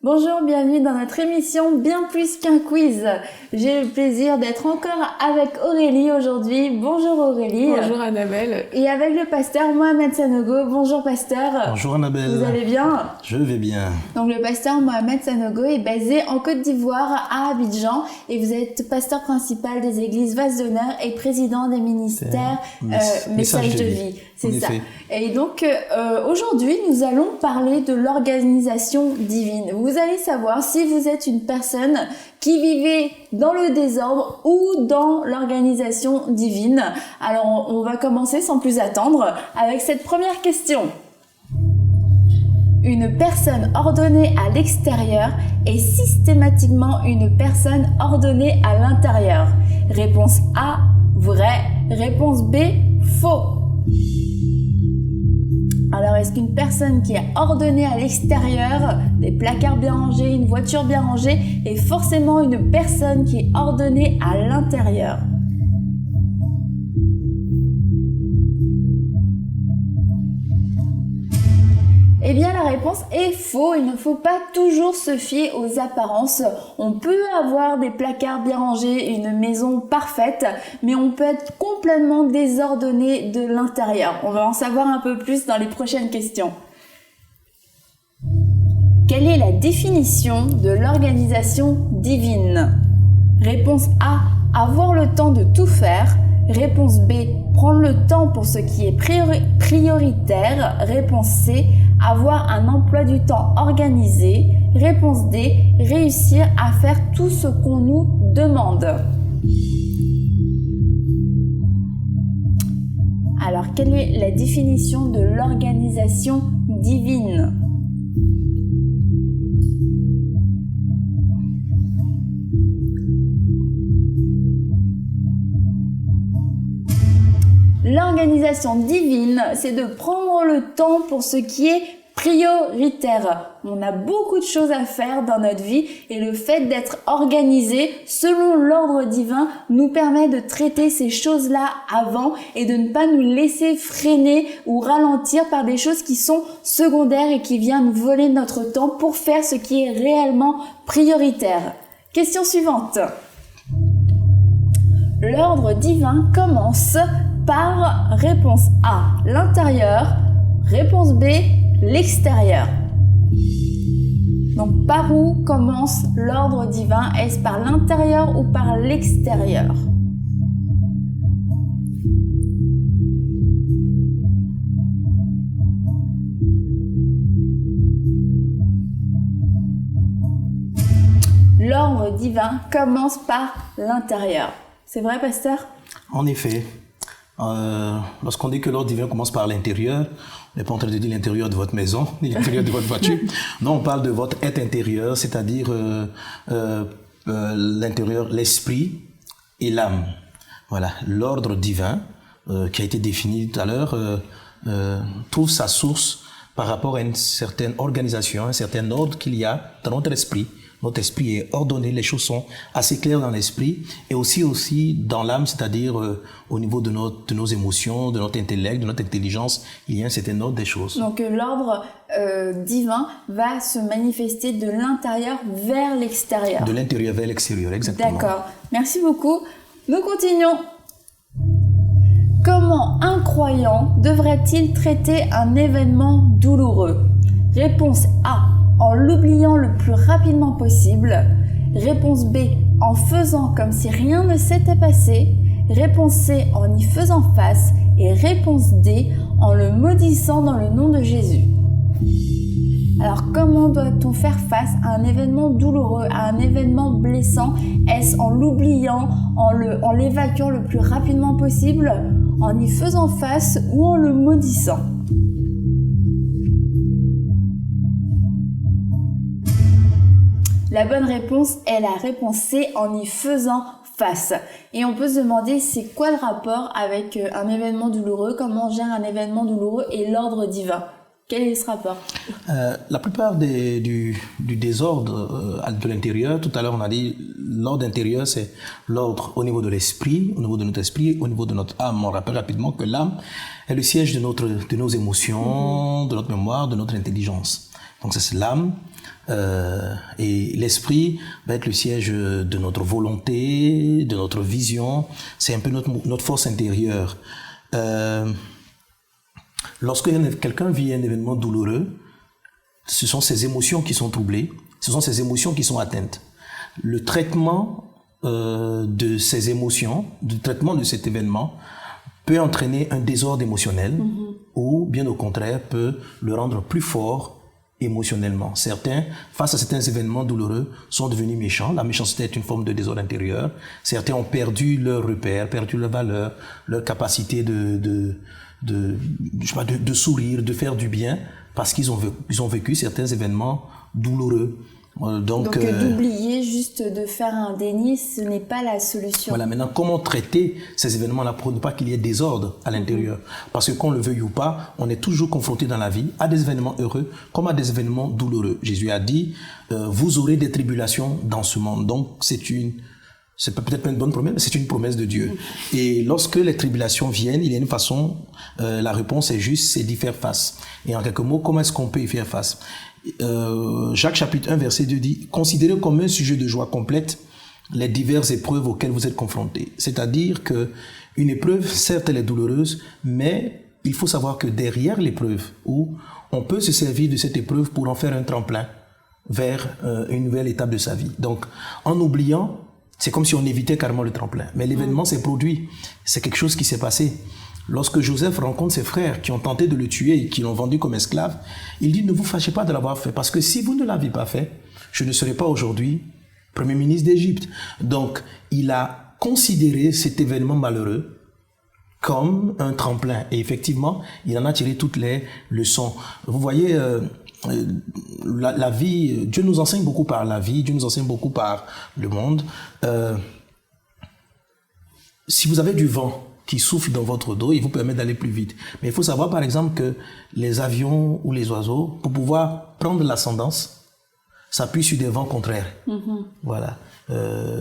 Bonjour, bienvenue dans notre émission Bien plus qu'un quiz. J'ai le plaisir d'être encore avec Aurélie aujourd'hui. Bonjour Aurélie. Bonjour Annabelle. Et avec le pasteur Mohamed Sanogo. Bonjour pasteur. Bonjour Annabelle. Vous allez bien? Je vais bien. Donc le pasteur Mohamed Sanogo est basé en Côte d'Ivoire à Abidjan et vous êtes pasteur principal des églises Vase d'honneur et président des ministères Message de vie. C'est ça. Et donc aujourd'hui nous allons parler de l'organisation divine. Vous allez savoir si vous êtes une personne qui vivait dans le désordre ou dans l'organisation divine. Alors on va commencer sans plus attendre avec cette première question. Une personne ordonnée à l'extérieur est systématiquement une personne ordonnée à l'intérieur. Réponse A, vrai. Réponse B, faux. Alors, est-ce qu'une personne qui est ordonnée à l'extérieur, des placards bien rangés, une voiture bien rangée, est forcément une personne qui est ordonnée à l'intérieur? Eh bien, la réponse est faux. Il ne faut pas toujours se fier aux apparences. On peut avoir des placards bien rangés, une maison parfaite, mais on peut être complètement désordonné de l'intérieur. On va en savoir un peu plus dans les prochaines questions. Quelle est la définition de l'organisation divine? Réponse A, avoir le temps de tout faire. Réponse B, prendre le temps pour ce qui est prioritaire. Réponse C, avoir un emploi du temps organisé. Réponse D, réussir à faire tout ce qu'on nous demande. Alors, quelle est la définition de l'organisation divine? L'organisation divine, c'est de prendre le temps pour ce qui est prioritaire. On a beaucoup de choses à faire dans notre vie et le fait d'être organisé selon l'ordre divin nous permet de traiter ces choses-là avant et de ne pas nous laisser freiner ou ralentir par des choses qui sont secondaires et qui viennent voler notre temps pour faire ce qui est réellement prioritaire. Question suivante. L'ordre divin commence par réponse A, l'intérieur, réponse B, l'extérieur. Donc par où commence l'ordre divin? Est-ce par l'intérieur ou par l'extérieur? L'ordre divin commence par l'intérieur. C'est vrai, pasteur? En effet. Lorsqu'on dit que l'ordre divin commence par l'intérieur, on n'est pas en train de dire l'intérieur de votre maison, ni l'intérieur de votre voiture. Non, on parle de votre être intérieur, c'est-à-dire l'intérieur, l'esprit et l'âme. Voilà, l'ordre divin qui a été défini tout à l'heure trouve sa source par rapport à une certaine organisation, un certain ordre qu'il y a dans notre esprit. Notre esprit est ordonné, les choses sont assez claires dans l'esprit et aussi dans l'âme, c'est-à-dire au niveau de nos émotions, de notre intellect, de notre intelligence, il y a un certain ordre des choses. Donc l'ordre divin va se manifester de l'intérieur vers l'extérieur. De l'intérieur vers l'extérieur, exactement. D'accord, merci beaucoup. Nous continuons. Comment un croyant devrait-il traiter un événement douloureux? Réponse A, en l'oubliant le plus rapidement possible. Réponse B, en faisant comme si rien ne s'était passé. Réponse C, en y faisant face. Et réponse D, en le maudissant dans le nom de Jésus. Alors comment doit-on faire face à un événement douloureux, à un événement blessant? Est-ce en l'oubliant, en l'évacuant le plus rapidement possible, en y faisant face ou en le maudissant? La bonne réponse est la réponse C, en y faisant face. Et on peut se demander c'est quoi le rapport avec un événement douloureux, comment on gère un événement douloureux et l'ordre divin? Quel est ce rapport? La plupart du désordre de l'intérieur, tout à l'heure on a dit l'ordre intérieur c'est l'ordre au niveau de l'esprit, au niveau de notre esprit, au niveau de notre âme. On rappelle rapidement que l'âme est le siège de nos émotions, de notre mémoire, de notre intelligence. Donc c'est l'âme. Et l'esprit va être le siège de notre volonté, de notre vision. C'est un peu notre force intérieure. Lorsque quelqu'un vit un événement douloureux, ce sont ses émotions qui sont troublées, ce sont ses émotions qui sont atteintes. Le traitement de ces émotions, le traitement de cet événement peut entraîner un désordre émotionnel ou bien au contraire peut le rendre plus fort émotionnellement. Certains, face à certains événements douloureux, sont devenus méchants. La méchanceté est une forme de désordre intérieur. Certains ont perdu leurs repères, perdu leurs valeurs, leur capacité de sourire, de faire du bien, parce qu'ils ont vécu certains événements douloureux. Donc d'oublier, juste de faire un déni, ce n'est pas la solution. Voilà, maintenant, comment traiter ces événements-là pour ne pas qu'il y ait désordre à l'intérieur? Parce que qu'on le veuille ou pas, on est toujours confronté dans la vie à des événements heureux comme à des événements douloureux. Jésus a dit, vous aurez des tribulations dans ce monde. Donc, c'est peut-être pas une bonne promesse, mais c'est une promesse de Dieu. Et lorsque les tribulations viennent, il y a une façon, la réponse est juste, c'est d'y faire face. Et en quelques mots, comment est-ce qu'on peut y faire face? Jacques chapitre 1 verset 2 dit « Considérez comme un sujet de joie complète les diverses épreuves auxquelles vous êtes confrontés. » C'est-à-dire qu'une épreuve, certes, elle est douloureuse, mais il faut savoir que derrière l'épreuve, où on peut se servir de cette épreuve pour en faire un tremplin vers une nouvelle étape de sa vie. Donc, en oubliant, c'est comme si on évitait carrément le tremplin. Mais l'événement s'est produit. C'est quelque chose qui s'est passé. Lorsque Joseph rencontre ses frères qui ont tenté de le tuer et qui l'ont vendu comme esclave, il dit « Ne vous fâchez pas de l'avoir fait, parce que si vous ne l'aviez pas fait, je ne serais pas aujourd'hui Premier ministre d'Égypte. » Donc, il a considéré cet événement malheureux comme un tremplin. Et effectivement, il en a tiré toutes les leçons. Vous voyez, la vie, Dieu nous enseigne beaucoup par la vie, Dieu nous enseigne beaucoup par le monde. Si vous avez du vent qui souffle dans votre dos, il vous permet d'aller plus vite. Mais il faut savoir par exemple que les avions ou les oiseaux, pour pouvoir prendre l'ascendance, s'appuient sur des vents contraires. Voilà.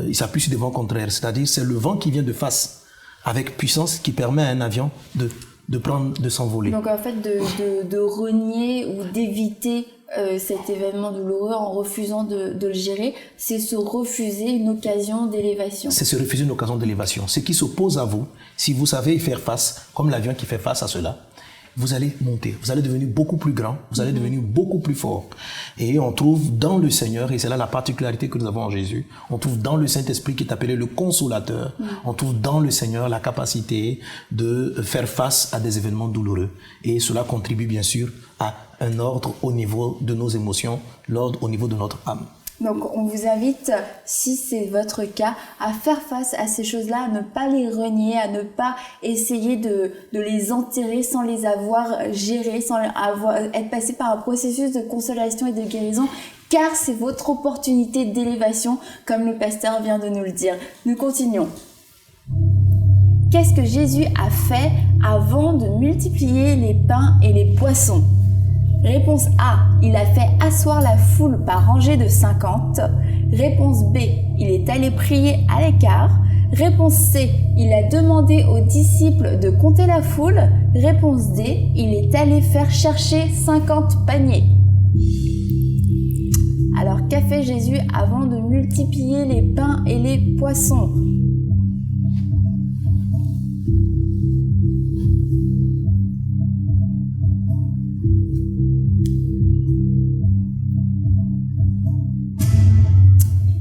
Ils s'appuient sur des vents contraires. C'est-à-dire c'est le vent qui vient de face, avec puissance, qui permet à un avion de s'envoler. Donc en fait, de renier ou d'éviter cet événement douloureux en refusant de le gérer, c'est se refuser une occasion d'élévation. C'est se refuser une occasion d'élévation. Ce qui s'oppose à vous, si vous savez y faire face, comme l'avion qui fait face à cela, vous allez monter, vous allez devenir beaucoup plus grand, vous allez devenir beaucoup plus fort. Et on trouve dans le Seigneur, et c'est là la particularité que nous avons en Jésus, on trouve dans le Saint-Esprit qui est appelé le Consolateur, on trouve dans le Seigneur la capacité de faire face à des événements douloureux. Et cela contribue bien sûr à un ordre au niveau de nos émotions, l'ordre au niveau de notre âme. Donc on vous invite, si c'est votre cas, à faire face à ces choses-là, à ne pas les renier, à ne pas essayer de les enterrer sans les avoir gérées, sans être passé par un processus de consolation et de guérison, car c'est votre opportunité d'élévation, comme le pasteur vient de nous le dire. Nous continuons. Qu'est-ce que Jésus a fait avant de multiplier les pains et les poissons ? Réponse A, il a fait asseoir la foule par rangée de 50. Réponse B, il est allé prier à l'écart. Réponse C, il a demandé aux disciples de compter la foule. Réponse D, il est allé faire chercher 50 paniers. Alors, qu'a fait Jésus avant de multiplier les pains et les poissons ?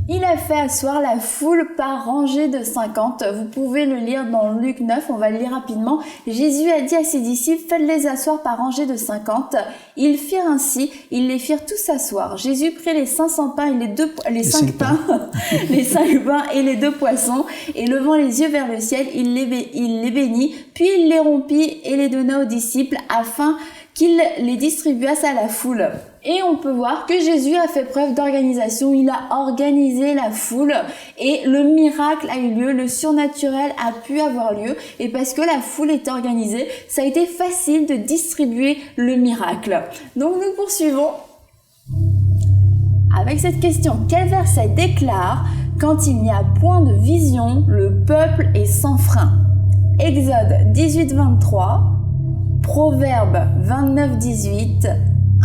Il a fait asseoir la foule par rangée de 50. Vous pouvez le lire dans Luc 9, on va le lire rapidement. Jésus a dit à ses disciples, faites-les asseoir par rangée de 50. Ils firent ainsi, ils les firent tous asseoir. Jésus prit les 500 pains et les 5 pains, les 5 pains et les 2 poissons, et levant les yeux vers le ciel, il les bénit, puis il les rompit et les donna aux disciples afin qu'il les distribuasse à la foule. Et on peut voir que Jésus a fait preuve d'organisation, il a organisé la foule et le miracle a eu lieu, le surnaturel a pu avoir lieu, et parce que la foule était organisée, ça a été facile de distribuer le miracle. Donc nous poursuivons avec cette question. Quel verset déclare « Quand il n'y a point de vision, le peuple est sans frein » Exode 18, 23, Proverbe 29, 18,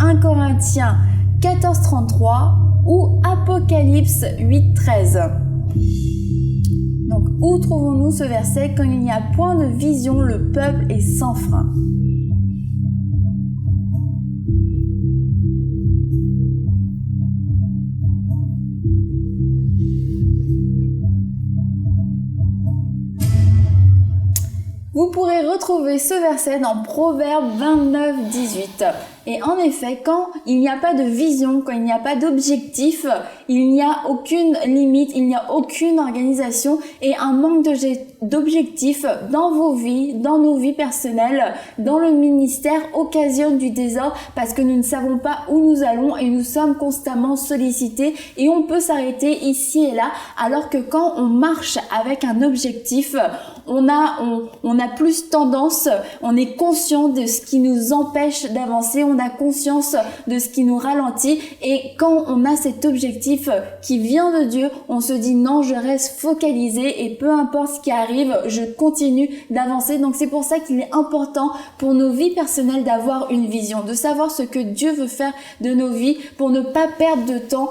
1 Corinthiens 14:33 ou Apocalypse 8:13. Donc, où trouvons-nous ce verset? Quand il n'y a point de vision, le peuple est sans frein. Vous pourrez retrouver ce verset dans Proverbe 29:18. Et en effet, quand il n'y a pas de vision, quand il n'y a pas d'objectif, il n'y a aucune limite, il n'y a aucune organisation et un manque d'objectifs dans vos vies, dans nos vies personnelles, dans le ministère occasionne du désordre parce que nous ne savons pas où nous allons et nous sommes constamment sollicités et on peut s'arrêter ici et là alors que quand on marche avec un objectif, on a plus tendance, on est conscient de ce qui nous empêche d'avancer, on a conscience de ce qui nous ralentit et quand on a cet objectif qui vient de Dieu, on se dit non, je reste focalisé et peu importe ce qui arrive, je continue d'avancer. Donc c'est pour ça qu'il est important pour nos vies personnelles d'avoir une vision, de savoir ce que Dieu veut faire de nos vies pour ne pas perdre de temps,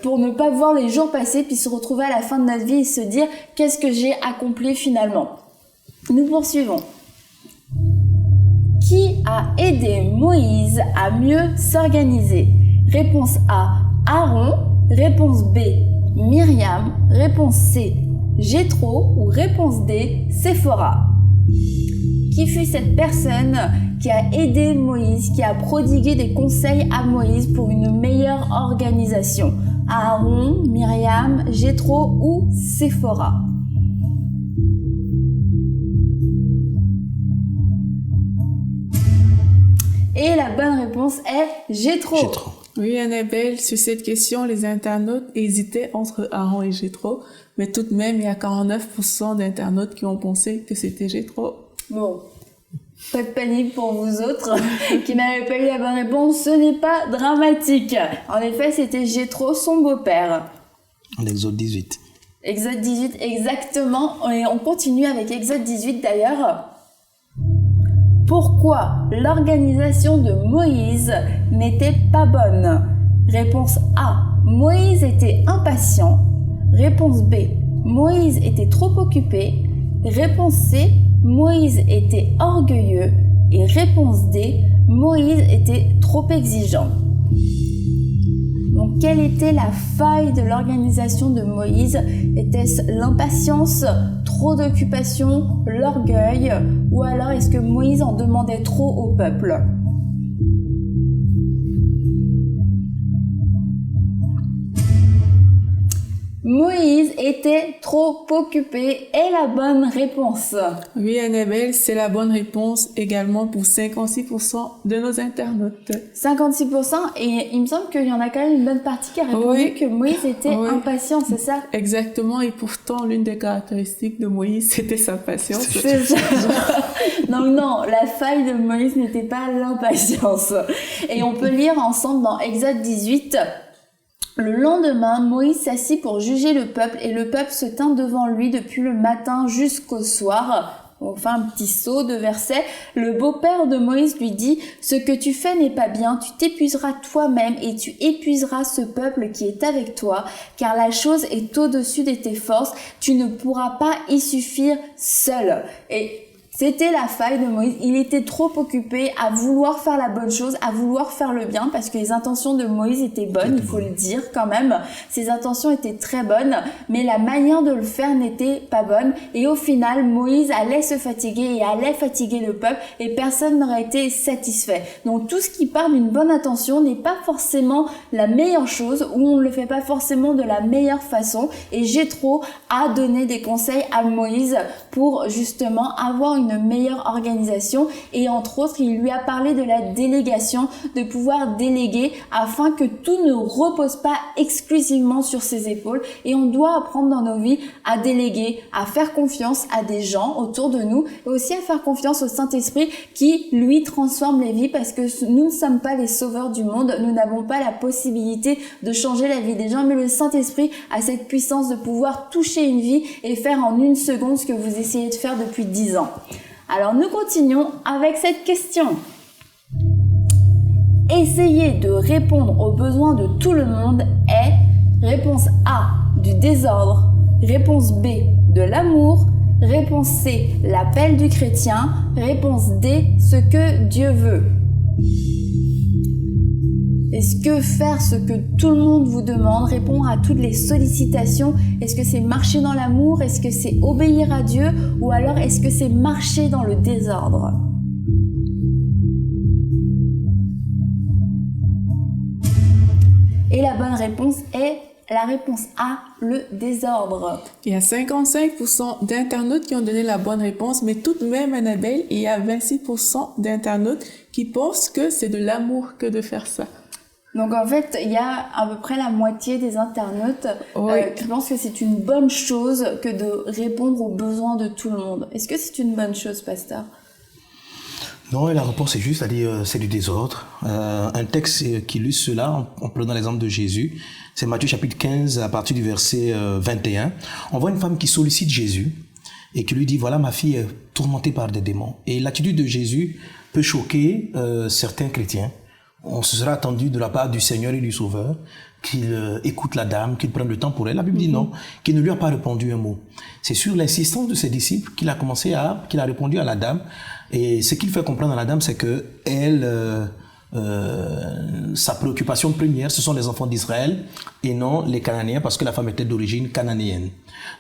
pour ne pas voir les jours passer puis se retrouver à la fin de notre vie et se dire qu'est-ce que j'ai accompli finalement. Nous poursuivons. Qui a aidé Moïse à mieux s'organiser? Réponse A, Aaron. Réponse B, Myriam. Réponse C, Jéthro. Ou réponse D, Séphora. Qui fut cette personne qui a aidé Moïse, qui a prodigué des conseils à Moïse pour une meilleure organisation? Aaron, Myriam, Jéthro ou Séphora? Et la bonne réponse est Jéthro. Oui, Annabelle, sur cette question, les internautes hésitaient entre Aaron et Jéthro, mais tout de même, il y a 49% d'internautes qui ont pensé que c'était Jéthro. Bon, pas de panique pour vous autres qui n'avaient pas eu la bonne réponse, ce n'est pas dramatique. En effet, c'était Jéthro, son beau-père. En Exode 18. Exode 18, exactement. Et on continue avec Exode 18 d'ailleurs. Pourquoi l'organisation de Moïse n'était pas bonne? Réponse A, Moïse était impatient. Réponse B, Moïse était trop occupé. Réponse C, Moïse était orgueilleux. Et réponse D, Moïse était trop exigeant. Donc, quelle était la faille de l'organisation de Moïse? Était-ce l'impatience, trop d'occupation, l'orgueil, ou alors est-ce que Moïse en demandait trop au peuple? Moïse était trop occupé est la bonne réponse. Oui, Annabelle, c'est la bonne réponse également pour 56% de nos internautes. 56% et il me semble qu'il y en a quand même une bonne partie qui a répondu que Moïse était impatient, c'est ça? Exactement, et pourtant l'une des caractéristiques de Moïse, c'était sa patience. C'est ça. Donc non, la faille de Moïse n'était pas l'impatience. Et on peut lire ensemble dans Exode 18... Le lendemain, Moïse s'assit pour juger le peuple et le peuple se tint devant lui depuis le matin jusqu'au soir. Enfin, un petit saut de verset. Le beau-père de Moïse lui dit « Ce que tu fais n'est pas bien, tu t'épuiseras toi-même et tu épuiseras ce peuple qui est avec toi, car la chose est au-dessus de tes forces, tu ne pourras pas y suffire seul. » Et c'était la faille de Moïse. Il était trop occupé à vouloir faire la bonne chose, à vouloir faire le bien, parce que les intentions de Moïse étaient bonnes, il faut le dire quand même. Ses intentions étaient très bonnes, mais la manière de le faire n'était pas bonne. Et au final, Moïse allait se fatiguer et allait fatiguer le peuple et personne n'aurait été satisfait. Donc tout ce qui part d'une bonne intention n'est pas forcément la meilleure chose, ou on ne le fait pas forcément de la meilleure façon. Et Jéthro a donné des conseils à Moïse pour justement avoir une meilleure organisation et entre autres il lui a parlé de la délégation, de pouvoir déléguer afin que tout ne repose pas exclusivement sur ses épaules et on doit apprendre dans nos vies à déléguer, à faire confiance à des gens autour de nous et aussi à faire confiance au Saint-Esprit qui lui transforme les vies parce que nous ne sommes pas les sauveurs du monde, nous n'avons pas la possibilité de changer la vie des gens mais le Saint-Esprit a cette puissance de pouvoir toucher une vie et faire en une seconde ce que vous essayez de faire depuis 10 ans. Alors nous continuons avec cette question. essayer de répondre aux besoins de tout le monde est réponse A, du désordre, réponse B, de l'amour, réponse C, l'appel du chrétien, réponse D, ce que Dieu veut. Est-ce que faire ce que tout le monde vous demande, répondre à toutes les sollicitations, est-ce que c'est marcher dans l'amour, est-ce que c'est obéir à Dieu, ou alors est-ce que c'est marcher dans le désordre? Et la bonne réponse est la réponse A, le désordre. Il y a 55% d'internautes qui ont donné la bonne réponse, mais tout de même, Annabelle, il y a 26% d'internautes qui pensent que c'est de l'amour que de faire ça. Donc en fait, il y a à peu près la moitié des internautes Oui. qui pensent que c'est une bonne chose que de répondre aux besoins de tout le monde. Est-ce que c'est une bonne chose, pasteur? Non, et la réponse est juste, c'est-à-dire c'est du désordre. Un texte qui illustre cela, en prenant l'exemple de Jésus, c'est Matthieu chapitre 15, à partir du verset 21. On voit une femme qui sollicite Jésus et qui lui dit, voilà, ma fille est tourmentée par des démons. Et l'attitude de Jésus peut choquer certains chrétiens. On se sera attendu de la part du Seigneur et du Sauveur qu'il écoute la dame, qu'il prenne le temps pour elle. La Bible dit non, qu'il ne lui a pas répondu un mot. C'est sur l'insistance de ses disciples qu'il a répondu à la dame. Et ce qu'il fait comprendre à la dame, c'est que sa préoccupation première, ce sont les enfants d'Israël et non les Cananéens, parce que la femme était d'origine cananéenne.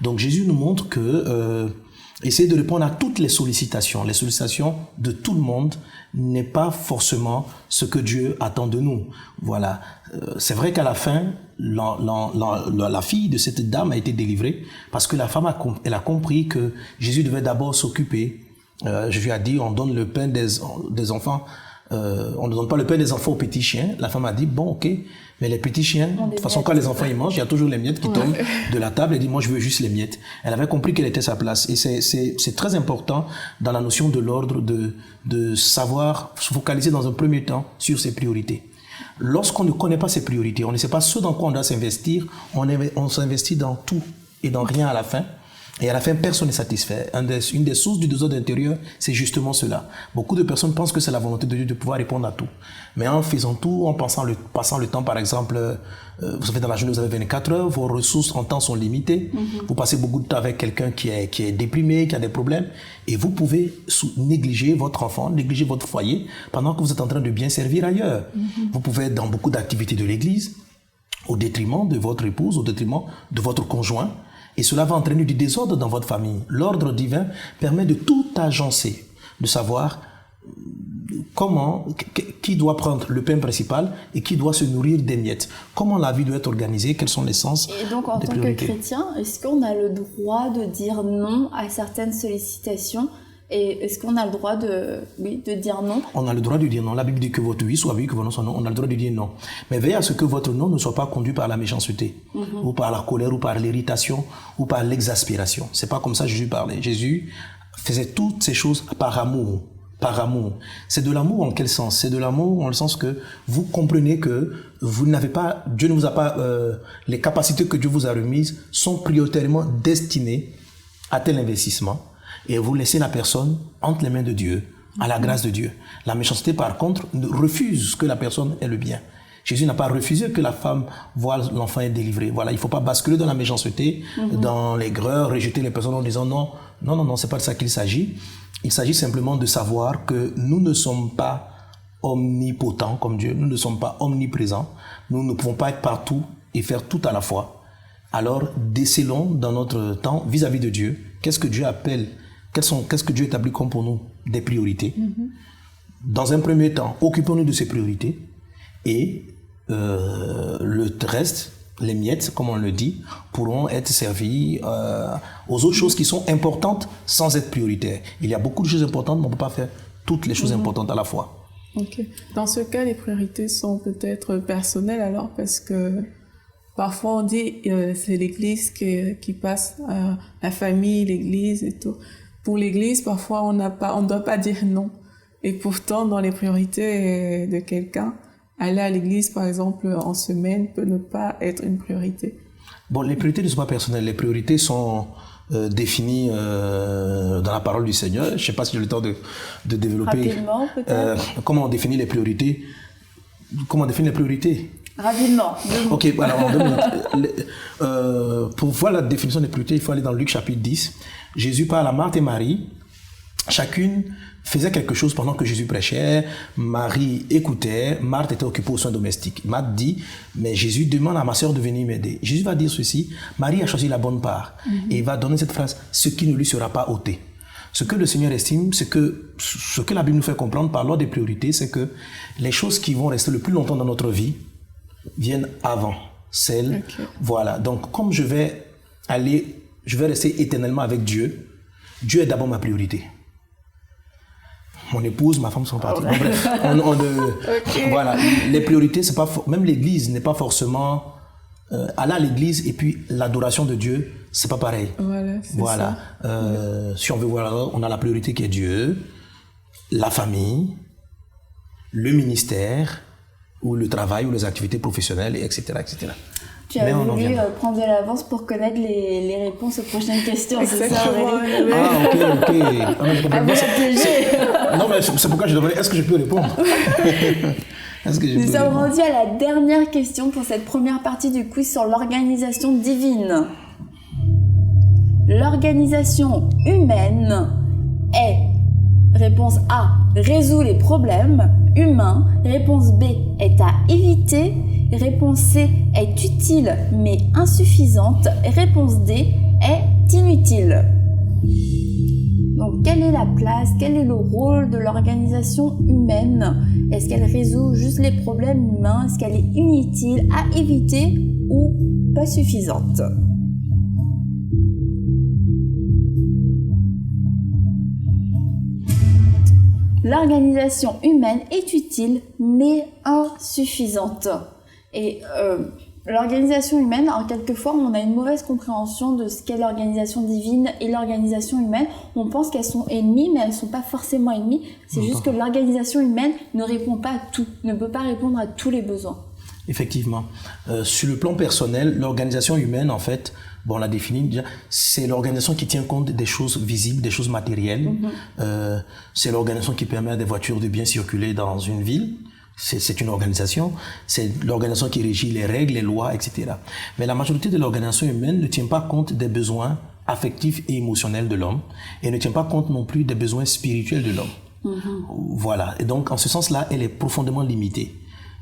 Donc Jésus nous montre que essayer de répondre à toutes les sollicitations de tout le monde n'est pas forcément ce que Dieu attend de nous. Voilà. C'est vrai qu'à la fin, la fille de cette dame a été délivrée parce que la femme elle a compris que Jésus devait d'abord s'occuper. Jésus a dit, on donne le pain des enfants, on ne donne pas le pain des enfants aux petits chiens. La femme a dit, bon, ok, mais les petits chiens, de toute façon, quand les enfants ils mangent, il y a toujours les miettes qui tombent de la table. Elle dit, moi, je veux juste les miettes. Elle avait compris quelle était sa place. Et c'est très important dans la notion de l'ordre de savoir se focaliser dans un premier temps sur ses priorités. Lorsqu'on ne connaît pas ses priorités, on ne sait pas ce dans quoi on doit s'investir, on s'investit dans tout et dans rien à la fin. Et à la fin, personne n'est satisfait. Une des sources du désordre intérieur, c'est justement cela. Beaucoup de personnes pensent que c'est la volonté de Dieu de pouvoir répondre à tout. Mais en faisant tout, en passant le temps, par exemple, vous savez, dans la journée, vous avez 24 heures, vos ressources en temps sont limitées. Vous passez beaucoup de temps avec quelqu'un qui est déprimé, qui a des problèmes. Et vous pouvez négliger votre enfant, négliger votre foyer, pendant que vous êtes en train de bien servir ailleurs. Vous pouvez être dans beaucoup d'activités de l'église, au détriment de votre épouse, au détriment de votre conjoint. Et cela va entraîner du désordre dans votre famille. L'ordre divin permet de tout agencer, de savoir qui doit prendre le pain principal et qui doit se nourrir des miettes. Comment la vie doit être organisée, quels sont les sens. Et donc en tant que chrétien, est-ce qu'on a le droit de dire non à certaines sollicitations? Et est-ce qu'on a le droit de dire non? On a le droit de dire non. La Bible dit que votre oui soit oui, que votre non soit non. On a le droit de dire non. Mais veillez à ce que votre non ne soit pas conduit par la méchanceté, ou par la colère, ou par l'irritation, ou par l'exaspération. C'est pas comme ça que Jésus parlait. Jésus faisait toutes ces choses par amour. Par amour. C'est de l'amour en quel sens? C'est de l'amour en le sens que vous comprenez que vous n'avez pas, Dieu ne vous a pas, les capacités que Dieu vous a remises sont prioritairement destinées à tel investissement. Et vous laissez la personne entre les mains de Dieu, à la grâce de Dieu. La méchanceté, par contre, refuse que la personne ait le bien. Jésus n'a pas refusé que la femme voie l'enfant être délivré. Voilà, il ne faut pas basculer dans la méchanceté, dans l'aigreur, rejeter les personnes en disant non, c'est pas de ça qu'il s'agit. Il s'agit simplement de savoir que nous ne sommes pas omnipotents comme Dieu, nous ne sommes pas omniprésents, nous ne pouvons pas être partout et faire tout à la fois. Alors, décelons dans notre temps vis-à-vis de Dieu, qu'est-ce que Dieu appelle, qu'est-ce que Dieu établit comme pour nous des priorités. Dans un premier temps, occupons-nous de ces priorités et le reste, les miettes, comme on le dit, pourront être servies aux autres choses qui sont importantes sans être prioritaires. Il y a beaucoup de choses importantes, mais on ne peut pas faire toutes les choses importantes à la fois. Ok. Dans ce cas, les priorités sont peut-être personnelles alors, parce que parfois on dit c'est l'église qui passe, la famille, l'église et tout. Pour l'église, parfois on ne doit pas dire non. Et pourtant, dans les priorités de quelqu'un, aller à l'église, par exemple, en semaine, peut ne pas être une priorité. Bon, les priorités ne sont pas personnelles. Les priorités sont définies dans la parole du Seigneur. Je ne sais pas si j'ai le temps de développer. Rapidement, peut-être. Comment on définit les priorités. comment définir les priorités? Rapidement. Ok, alors en 2 minutes. Pour voir la définition des priorités, il faut aller dans Luc chapitre 10. Jésus parle à Marthe et Marie. Chacune faisait quelque chose pendant que Jésus prêchait. Marie écoutait. Marthe était occupée aux soins domestiques. Marthe dit, mais Jésus demande à ma sœur de venir m'aider. Jésus va dire ceci, Marie a choisi la bonne part. Et il va donner cette phrase, ce qui ne lui sera pas ôté. Ce que le Seigneur estime, ce que la Bible nous fait comprendre par l'ordre des priorités, c'est que les choses qui vont rester le plus longtemps dans notre vie viennent avant celles. Okay. Voilà. Donc, comme je vais rester éternellement avec Dieu, Dieu est d'abord ma priorité. Mon épouse, ma femme sont partis. Bon, bref, okay. Voilà. Les priorités, c'est pas même l'Église n'est pas forcément aller à l'Église et puis l'adoration de Dieu, c'est pas pareil. Voilà. Si on veut voir, on a la priorité qui est Dieu, la famille, le ministère, ou le travail, ou les activités professionnelles, etc. etc. Tu as voulu prendre de l'avance pour connaître les réponses aux prochaines questions, c'est ça, Aurélie? Non, mais c'est pourquoi je demandais, est-ce que je peux répondre? Nous sommes rendus à la dernière question pour cette première partie du quiz sur l'organisation divine. L'organisation humaine est, réponse A, résout les problèmes humains, réponse B, est à éviter, réponse C, est utile mais insuffisante, réponse D, est inutile. Donc, quelle est la place, quel est le rôle de l'organisation humaine? Est-ce qu'elle résout juste les problèmes humains? Est-ce qu'elle est inutile, à éviter ou pas suffisante? L'organisation humaine est utile mais insuffisante. Et l'organisation humaine, alors quelquefois on a une mauvaise compréhension de ce qu'est l'organisation divine et l'organisation humaine. On pense qu'elles sont ennemies, mais elles ne sont pas forcément ennemies. C'est juste que l'organisation humaine ne répond pas à tout, ne peut pas répondre à tous les besoins. Effectivement. Sur le plan personnel, l'organisation humaine, en fait, on l'a défini déjà, c'est l'organisation qui tient compte des choses visibles, des choses matérielles. C'est l'organisation qui permet à des voitures de bien circuler dans une ville. C'est une organisation. C'est l'organisation qui régit les règles, les lois, etc. Mais la majorité de l'organisation humaine ne tient pas compte des besoins affectifs et émotionnels de l'homme et ne tient pas compte non plus des besoins spirituels de l'homme. Voilà. Et donc, en ce sens-là, elle est profondément limitée.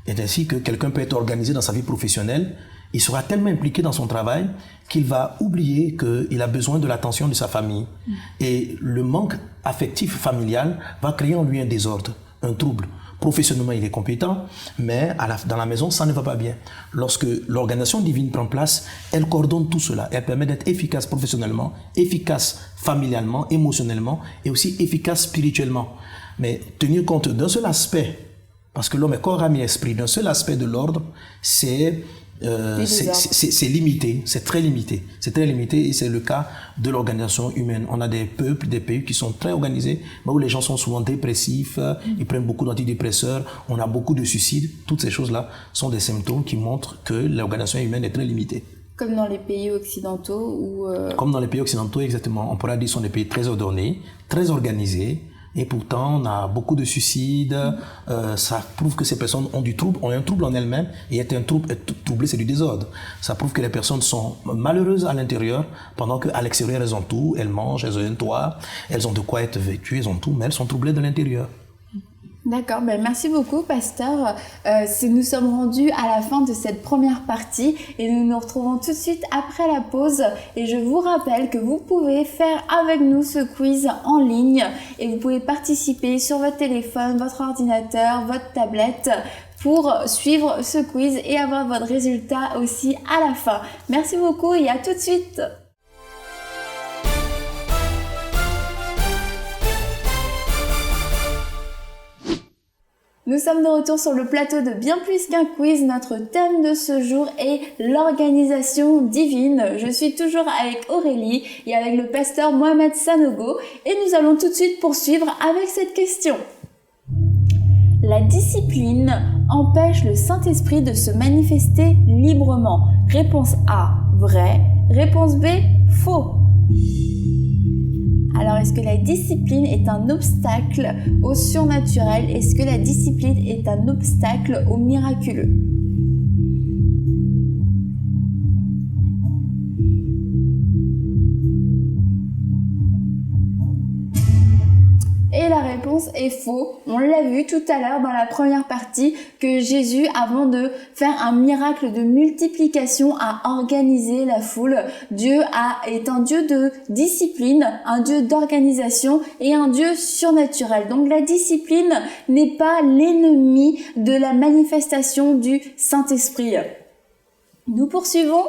Et ainsi que quelqu'un peut être organisé dans sa vie professionnelle, il sera tellement impliqué dans son travail qu'il va oublier qu'il a besoin de l'attention de sa famille. Et le manque affectif familial va créer en lui un désordre, un trouble. Professionnellement, il est compétent, mais dans la maison, ça ne va pas bien. Lorsque l'organisation divine prend place, elle coordonne tout cela. Elle permet d'être efficace professionnellement, efficace familialement, émotionnellement et aussi efficace spirituellement. Mais tenir compte d'un seul aspect, parce que l'homme est corps, âme et esprit, d'un seul aspect de l'ordre, c'est limité, c'est très limité. C'est très limité et c'est le cas de l'organisation humaine. On a des peuples, des pays qui sont très organisés, mais où les gens sont souvent dépressifs, ils prennent beaucoup d'antidépresseurs, on a beaucoup de suicides. Toutes ces choses-là sont des symptômes qui montrent que l'organisation humaine est très limitée. Comme dans les pays occidentaux ou Comme dans les pays occidentaux, exactement. On pourrait dire que ce sont des pays très ordonnés, très organisés. Et pourtant, on a beaucoup de suicides. Ça prouve que ces personnes ont un trouble en elles-mêmes. Et être troublé, c'est du désordre. Ça prouve que les personnes sont malheureuses à l'intérieur, pendant qu'à l'extérieur, elles ont tout. Elles mangent, elles ont un toit, elles ont de quoi être vêtues, elles ont tout, mais elles sont troublées de l'intérieur. D'accord, merci beaucoup pasteur. Nous sommes rendus à la fin de cette première partie et nous nous retrouvons tout de suite après la pause. Et je vous rappelle que vous pouvez faire avec nous ce quiz en ligne et vous pouvez participer sur votre téléphone, votre ordinateur, votre tablette pour suivre ce quiz et avoir votre résultat aussi à la fin. Merci beaucoup et à tout de suite. Nous sommes de retour sur le plateau de Bien plus qu'un quiz. Notre thème de ce jour est l'organisation divine. Je suis toujours avec Aurélie et avec le pasteur Mohamed Sanogo et nous allons tout de suite poursuivre avec cette question. La discipline empêche le Saint-Esprit de se manifester librement. Réponse A, vrai. Réponse B, faux. Alors, est-ce que la discipline est un obstacle au surnaturel? Est-ce que la discipline est un obstacle au miraculeux? Et la réponse est faux. On l'a vu tout à l'heure dans la première partie que Jésus, avant de faire un miracle de multiplication, a organisé la foule. Dieu est un Dieu de discipline, un Dieu d'organisation et un Dieu surnaturel. Donc la discipline n'est pas l'ennemi de la manifestation du Saint-Esprit. Nous poursuivons.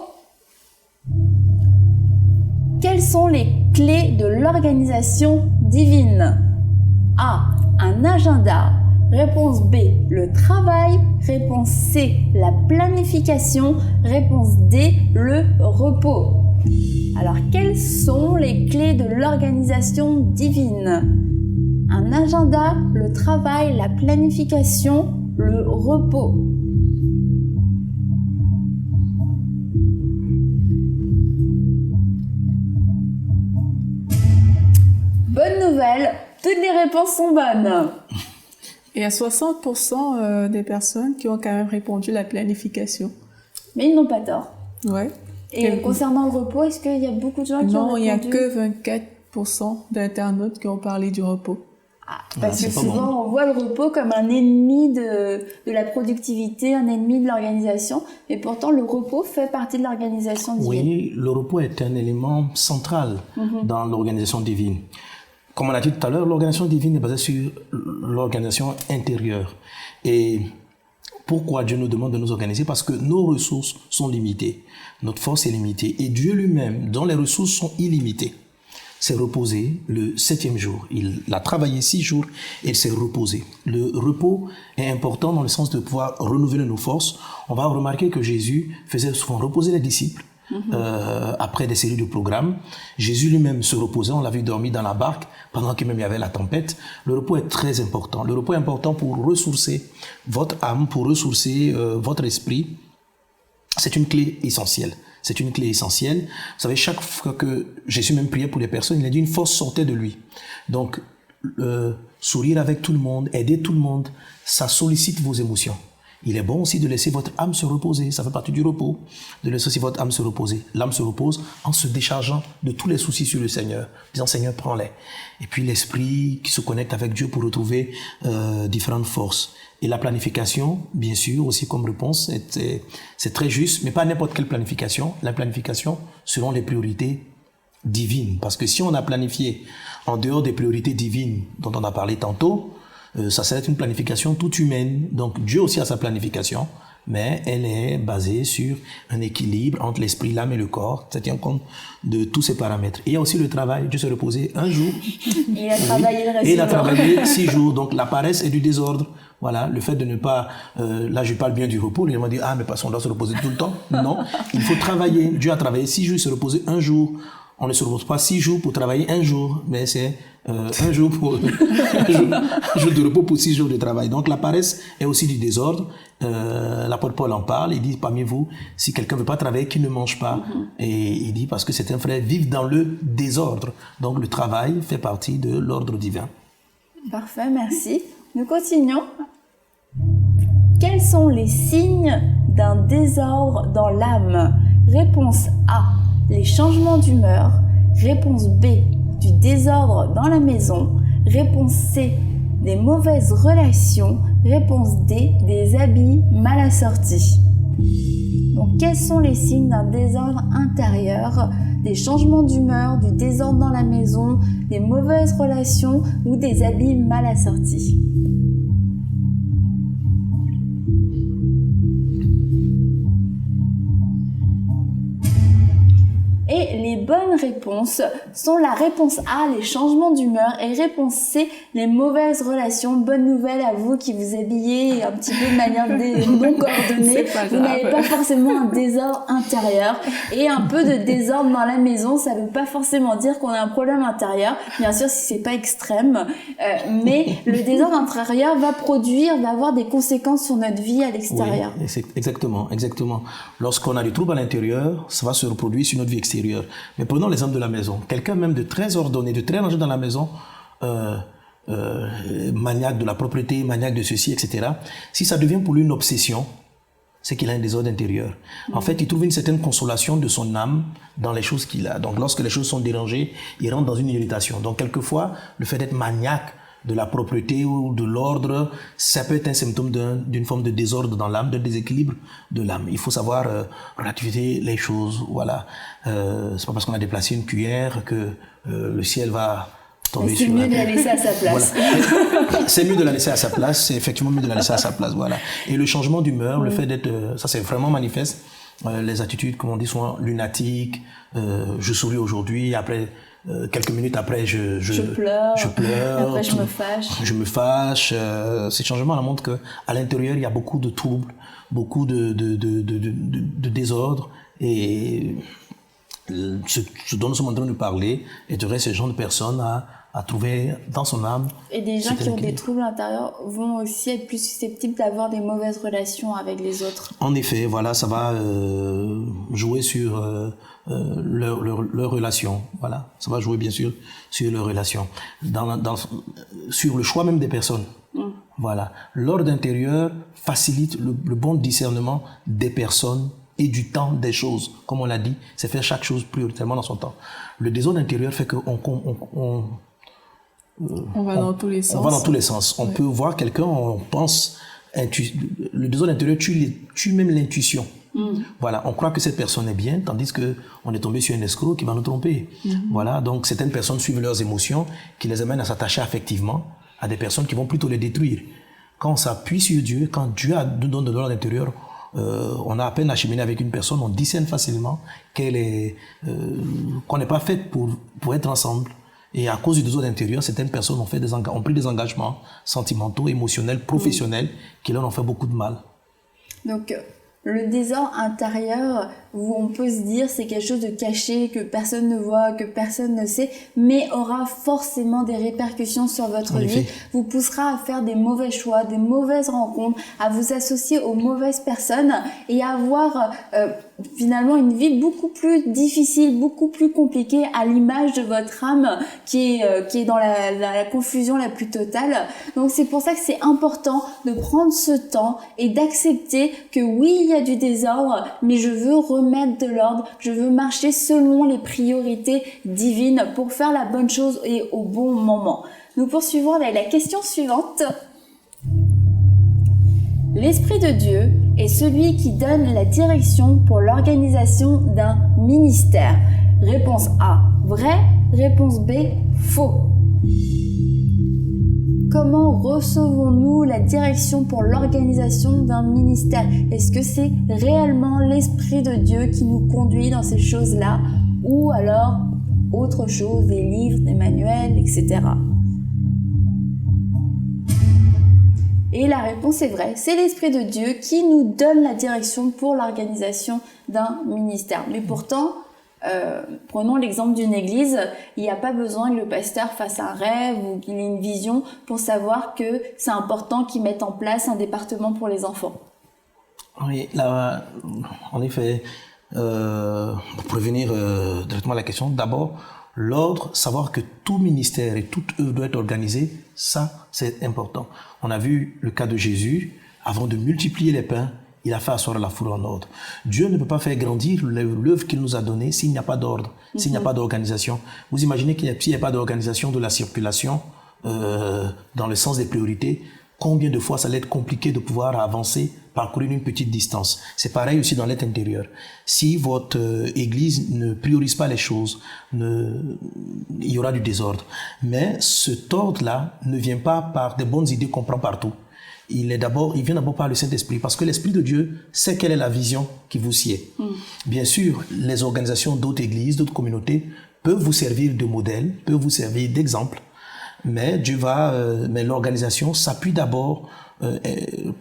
Quelles sont les clés de l'organisation divine? A. Un agenda. Réponse B. Le travail. Réponse C. La planification. Réponse D. Le repos. Alors, quelles sont les clés de l'organisation divine? Un agenda, le travail, la planification, le repos. Bonne nouvelle, toutes les réponses sont bonnes. Il y a 60% des personnes qui ont quand même répondu la planification. Mais ils n'ont pas tort. Ouais. Et concernant le repos, est-ce qu'il y a beaucoup de gens qui ont répondu? Non, il n'y a que 24% d'internautes qui ont parlé du repos. Parce que souvent, on voit le repos comme un ennemi de la productivité, un ennemi de l'organisation. Et pourtant, le repos fait partie de l'organisation divine. Oui, le repos est un élément central dans l'organisation divine. Comme on a dit tout à l'heure, l'organisation divine est basée sur l'organisation intérieure. Et pourquoi Dieu nous demande de nous organiser? Parce que nos ressources sont limitées. Notre force est limitée. Et Dieu lui-même, dont les ressources sont illimitées, s'est reposé le 7e jour. Il a travaillé 6 jours et il s'est reposé. Le repos est important dans le sens de pouvoir renouveler nos forces. On va remarquer que Jésus faisait souvent reposer les disciples. Après des séries de programmes. Jésus lui-même se reposait, on l'a vu dormir dans la barque pendant qu'il même y avait la tempête. Le repos est très important. Le repos est important pour ressourcer votre âme, pour ressourcer votre esprit. C'est une clé essentielle. C'est une clé essentielle. Vous savez, chaque fois que Jésus même priait pour les personnes, il a dit une force sortait de lui. Donc, sourire avec tout le monde, aider tout le monde, ça sollicite vos émotions. Il est bon aussi de laisser votre âme se reposer. Ça fait partie du repos, de laisser aussi votre âme se reposer. L'âme se repose en se déchargeant de tous les soucis sur le Seigneur, disant Seigneur, prends-les. Et puis l'esprit qui se connecte avec Dieu pour retrouver différentes forces. Et la planification, bien sûr, aussi comme réponse, c'est très juste, mais pas n'importe quelle planification. La planification selon les priorités divines. Parce que si on a planifié en dehors des priorités divines dont on a parlé tantôt, ça serait une planification toute humaine. Donc Dieu aussi a sa planification, mais elle est basée sur un équilibre entre l'esprit, l'âme et le corps. Ça tient compte de tous ces paramètres. Et il y a aussi le travail. Dieu s'est reposé un jour. Il a travaillé le reste et il a travaillé 6 jours. Donc la paresse est du désordre. Voilà, le fait de ne pas... là, je parle bien du repos. Les gens vont dire, ah, mais parce qu'on doit se reposer tout le temps. Non, il faut travailler. Dieu a travaillé 6 jours, il s'est reposé un jour. On ne se repose pas 6 jours pour travailler un jour, mais c'est un jour de repos pour 6 jours de travail. Donc la paresse est aussi du désordre. L'apôtre Paul en parle. Il dit parmi vous, si quelqu'un ne veut pas travailler, qu'il ne mange pas. Et il dit parce que certains frères vivent dans le désordre. Donc le travail fait partie de l'ordre divin. Parfait, merci. Nous continuons. Quels sont les signes d'un désordre dans l'âme? Réponse A. Les changements d'humeur. Réponse B. Du désordre dans la maison. Réponse C. Des mauvaises relations. Réponse D. Des habits mal assortis. Donc, quels sont les signes d'un désordre intérieur? Des changements d'humeur, du désordre dans la maison, des mauvaises relations ou des habits mal assortis? Et les bonnes réponses sont la réponse A, les changements d'humeur, et réponse C, les mauvaises relations. Bonne nouvelle à vous qui vous habillez un petit peu de manière non coordonnée. Vous n'avez pas forcément un désordre intérieur. Et un peu de désordre dans la maison, ça ne veut pas forcément dire qu'on a un problème intérieur. Bien sûr, si c'est pas extrême. Mais le désordre intérieur va avoir des conséquences sur notre vie à l'extérieur. Oui, exactement. Lorsqu'on a du trouble à l'intérieur, ça va se reproduire sur notre vie extérieure. Mais prenons l'exemple de la maison. Quelqu'un même de très ordonné, de très rangé dans la maison, maniaque de la propreté, maniaque de ceci, etc. Si ça devient pour lui une obsession, c'est qu'il a un désordre intérieur. En fait, il trouve une certaine consolation de son âme dans les choses qu'il a. Donc, lorsque les choses sont dérangées, il rentre dans une irritation. Donc, quelquefois, le fait d'être maniaque de la propreté ou de l'ordre, ça peut être un symptôme d'une forme de désordre dans l'âme, de déséquilibre de l'âme. Il faut savoir relativiser les choses. Voilà. C'est pas parce qu'on a déplacé une cuillère que le ciel va tomber sur la terre. C'est mieux de la laisser à sa place. Voilà. C'est mieux de la laisser à sa place. C'est effectivement mieux de la laisser à sa place. Voilà. Et le changement d'humeur, le fait d'être, ça c'est vraiment manifeste. Les attitudes, comme on dit, sont lunatiques. Je souris aujourd'hui, après. Quelques minutes après, je pleure. Après, je me fâche. Je me fâche. Ces changements la montrent que à l'intérieur, il y a beaucoup de troubles, beaucoup de désordre. Et ce dont nous sommes en train de parler aiderait ce genre de personnes à trouver dans son âme. Et des gens qui ont des troubles intérieurs vont aussi être plus susceptibles d'avoir des mauvaises relations avec les autres. En effet, voilà, ça va jouer sur leur relation. Voilà, ça va jouer bien sûr sur leur relation, sur le choix même des personnes. Voilà, l'ordre intérieur facilite le bon discernement des personnes et du temps des choses. Comme on l'a dit, c'est faire chaque chose prioritairement dans son temps. Le désordre intérieur fait qu'on va dans tous les sens. On va dans tous les sens. On peut voir quelqu'un, on pense, le désordre intérieur tue même l'intuition. Voilà, on croit que cette personne est bien, tandis qu'on est tombé sur un escroc qui va nous tromper. Voilà, donc certaines personnes suivent leurs émotions, qui les amènent à s'attacher affectivement à des personnes qui vont plutôt les détruire. Quand on s'appuie sur Dieu, quand Dieu nous donne de l'ordre intérieur, on a à peine acheminé avec une personne, on discerne facilement qu'on n'est pas fait pour être ensemble. Et à cause du désordre intérieur, certaines personnes ont pris des engagements sentimentaux, émotionnels, professionnels, qui leur ont fait beaucoup de mal. Donc, le désordre intérieur, où on peut se dire c'est quelque chose de caché, que personne ne voit, que personne ne sait, mais aura forcément des répercussions sur votre vie, vous poussera à faire des mauvais choix, des mauvaises rencontres, à vous associer aux mauvaises personnes et à avoir finalement une vie beaucoup plus difficile, beaucoup plus compliquée à l'image de votre âme qui est dans la confusion la plus totale. Donc c'est pour ça que c'est important de prendre ce temps et d'accepter que oui, il y a du désordre, mais je veux remettre de l'ordre, je veux marcher selon les priorités divines pour faire la bonne chose et au bon moment. Nous poursuivons avec la question suivante. L'Esprit de Dieu est celui qui donne la direction pour l'organisation d'un ministère. Réponse A, vrai. Réponse B, faux. Comment recevons-nous la direction pour l'organisation d'un ministère? Est-ce que c'est réellement l'Esprit de Dieu qui nous conduit dans ces choses-là? Ou alors autre chose, des livres, des manuels, etc. Et la réponse est vraie, c'est l'Esprit de Dieu qui nous donne la direction pour l'organisation d'un ministère. Mais pourtant, prenons l'exemple d'une église, il n'y a pas besoin que le pasteur fasse un rêve ou qu'il ait une vision pour savoir que c'est important qu'il mette en place un département pour les enfants. Oui, là, en effet, pour revenir directement à la question, d'abord, l'ordre, savoir que tout ministère et toute œuvre doit être organisée, ça, c'est important. On a vu le cas de Jésus, avant de multiplier les pains, il a fait asseoir la foule en ordre. Dieu ne peut pas faire grandir l'œuvre qu'il nous a donnée s'il n'y a pas d'ordre, s'il n'y a pas d'organisation. Vous imaginez s'il n'y a pas d'organisation de la circulation dans le sens des priorités, combien de fois ça allait être compliqué de pouvoir avancer, parcourir une petite distance. C'est pareil aussi dans l'être intérieur. Si votre église ne priorise pas les choses, il y aura du désordre. Mais cet ordre-là ne vient pas par des bonnes idées qu'on prend partout. Il vient d'abord par le Saint-Esprit, parce que l'Esprit de Dieu sait quelle est la vision qui vous sied. Bien sûr, les organisations d'autres églises, d'autres communautés peuvent vous servir de modèle, peuvent vous servir d'exemple, mais mais l'organisation s'appuie d'abord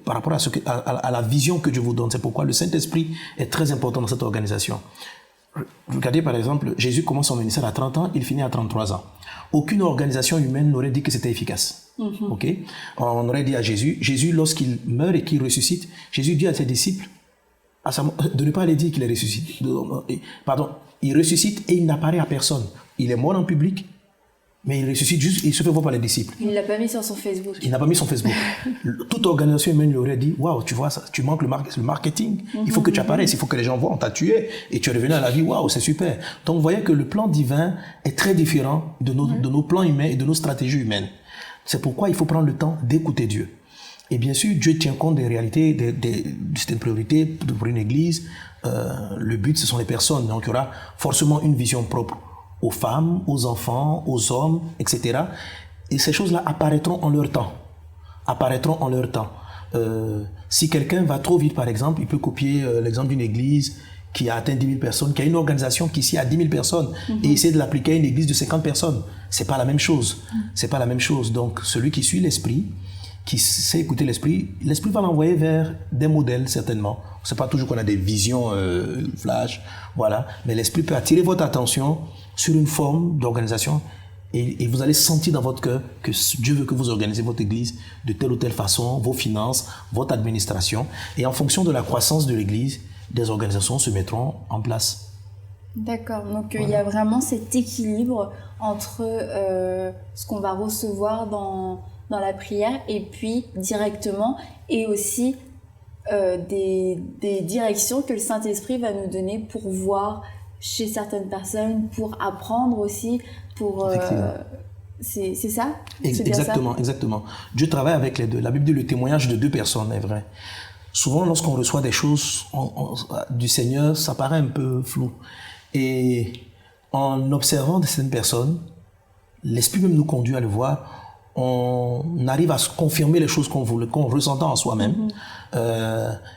par rapport à la vision que Dieu vous donne. C'est pourquoi le Saint-Esprit est très important dans cette organisation. Regardez par exemple, Jésus commence son ministère à 30 ans, il finit à 33 ans. Aucune organisation humaine n'aurait dit que c'était efficace. On aurait dit à Jésus, lorsqu'il meurt et qu'il ressuscite, Jésus dit à ses disciples, de ne pas aller dire qu'il est ressuscité. Pardon, il ressuscite et il n'apparaît à personne. Il est mort en public, mais il ressuscite juste, il se fait voir par les disciples. Il ne l'a pas mis sur son Facebook. Il n'a pas mis son Facebook. Toute organisation humaine lui aurait dit, waouh, tu vois, ça, tu manques le marketing. Il faut que tu apparaisses, il faut que les gens voient, on t'a tué et tu es revenu à la vie, waouh, c'est super. Donc vous voyez que le plan divin est très différent de nos plans humains et de nos stratégies humaines. C'est pourquoi il faut prendre le temps d'écouter Dieu. Et bien sûr, Dieu tient compte des réalités, de certaines priorités pour une église. Le but, ce sont les personnes. Donc, il y aura forcément une vision propre aux femmes, aux enfants, aux hommes, etc. Et ces choses-là apparaîtront en leur temps. Si quelqu'un va trop vite, par exemple, il peut copier l'exemple d'une église qui a atteint 10 000 personnes, qui a une organisation qui ici a 10 000 personnes, et essayer de l'appliquer à une église de 50 personnes. C'est pas la même chose. C'est pas la même chose. Donc, celui qui suit l'esprit, qui sait écouter l'esprit va l'envoyer vers des modèles, certainement. C'est pas toujours qu'on a des visions flash, voilà. Mais l'esprit peut attirer votre attention sur une forme d'organisation et vous allez sentir dans votre cœur que Dieu veut que vous organisez votre église de telle ou telle façon, vos finances, votre administration. Et en fonction de la croissance de l'église, des organisations se mettront en place. D'accord, donc il y a vraiment cet équilibre entre ce qu'on va recevoir dans la prière et puis directement, et aussi des directions que le Saint-Esprit va nous donner pour voir chez certaines personnes, pour apprendre aussi, pour... c'est ça? Exactement. Dieu travaille avec les deux. La Bible dit le témoignage de deux personnes est vrai. Souvent, lorsqu'on reçoit des choses du Seigneur, ça paraît un peu flou. Et en observant certaines personnes, l'Esprit même nous conduit à le voir. On arrive à se confirmer les choses qu'on ressentant en soi-même.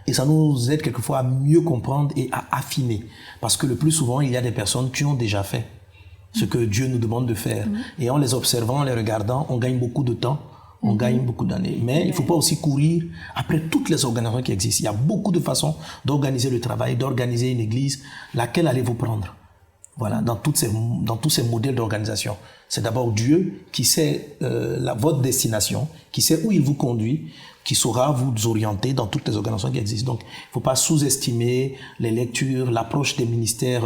Et ça nous aide quelquefois à mieux comprendre et à affiner. Parce que le plus souvent, il y a des personnes qui ont déjà fait ce que Dieu nous demande de faire. Et en les observant, en les regardant, on gagne beaucoup de temps, on gagne beaucoup d'années. Mais il ne faut pas aussi courir après toutes les organisations qui existent. Il y a beaucoup de façons d'organiser le travail, d'organiser une église. Laquelle allez-vous prendre? Voilà, dans tous ces modèles d'organisation. C'est d'abord Dieu qui sait votre destination, qui sait où il vous conduit, qui saura vous orienter dans toutes les organisations qui existent. Donc, il ne faut pas sous-estimer les lectures, l'approche des ministères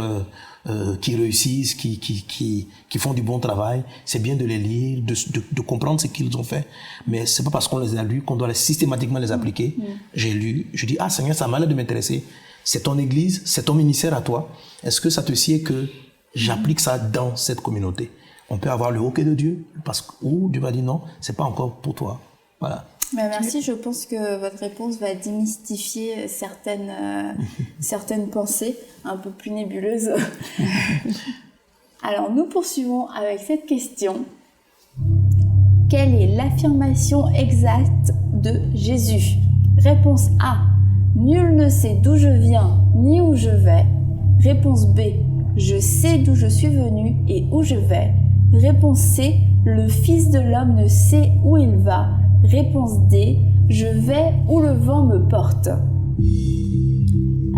qui réussissent, qui font du bon travail. C'est bien de les lire, de comprendre ce qu'ils ont fait. Mais ce n'est pas parce qu'on les a lus qu'on doit systématiquement les appliquer. J'ai lu, je dis, Seigneur, ça m'a l'air de m'intéresser. C'est ton église, c'est ton ministère à toi. Est-ce que ça te sied que j'applique ça dans cette communauté? On peut avoir le OK de Dieu, ou Dieu va dire non, c'est pas encore pour toi. Voilà. Merci, je pense que votre réponse va démystifier certaines pensées un peu plus nébuleuses. Alors, nous poursuivons avec cette question. Quelle est l'affirmation exacte de Jésus? Réponse A. Nul ne sait d'où je viens ni où je vais. Réponse B. Je sais d'où je suis venu et où je vais. Réponse C. Le Fils de l'homme ne sait où il va. Réponse D. Je vais où le vent me porte.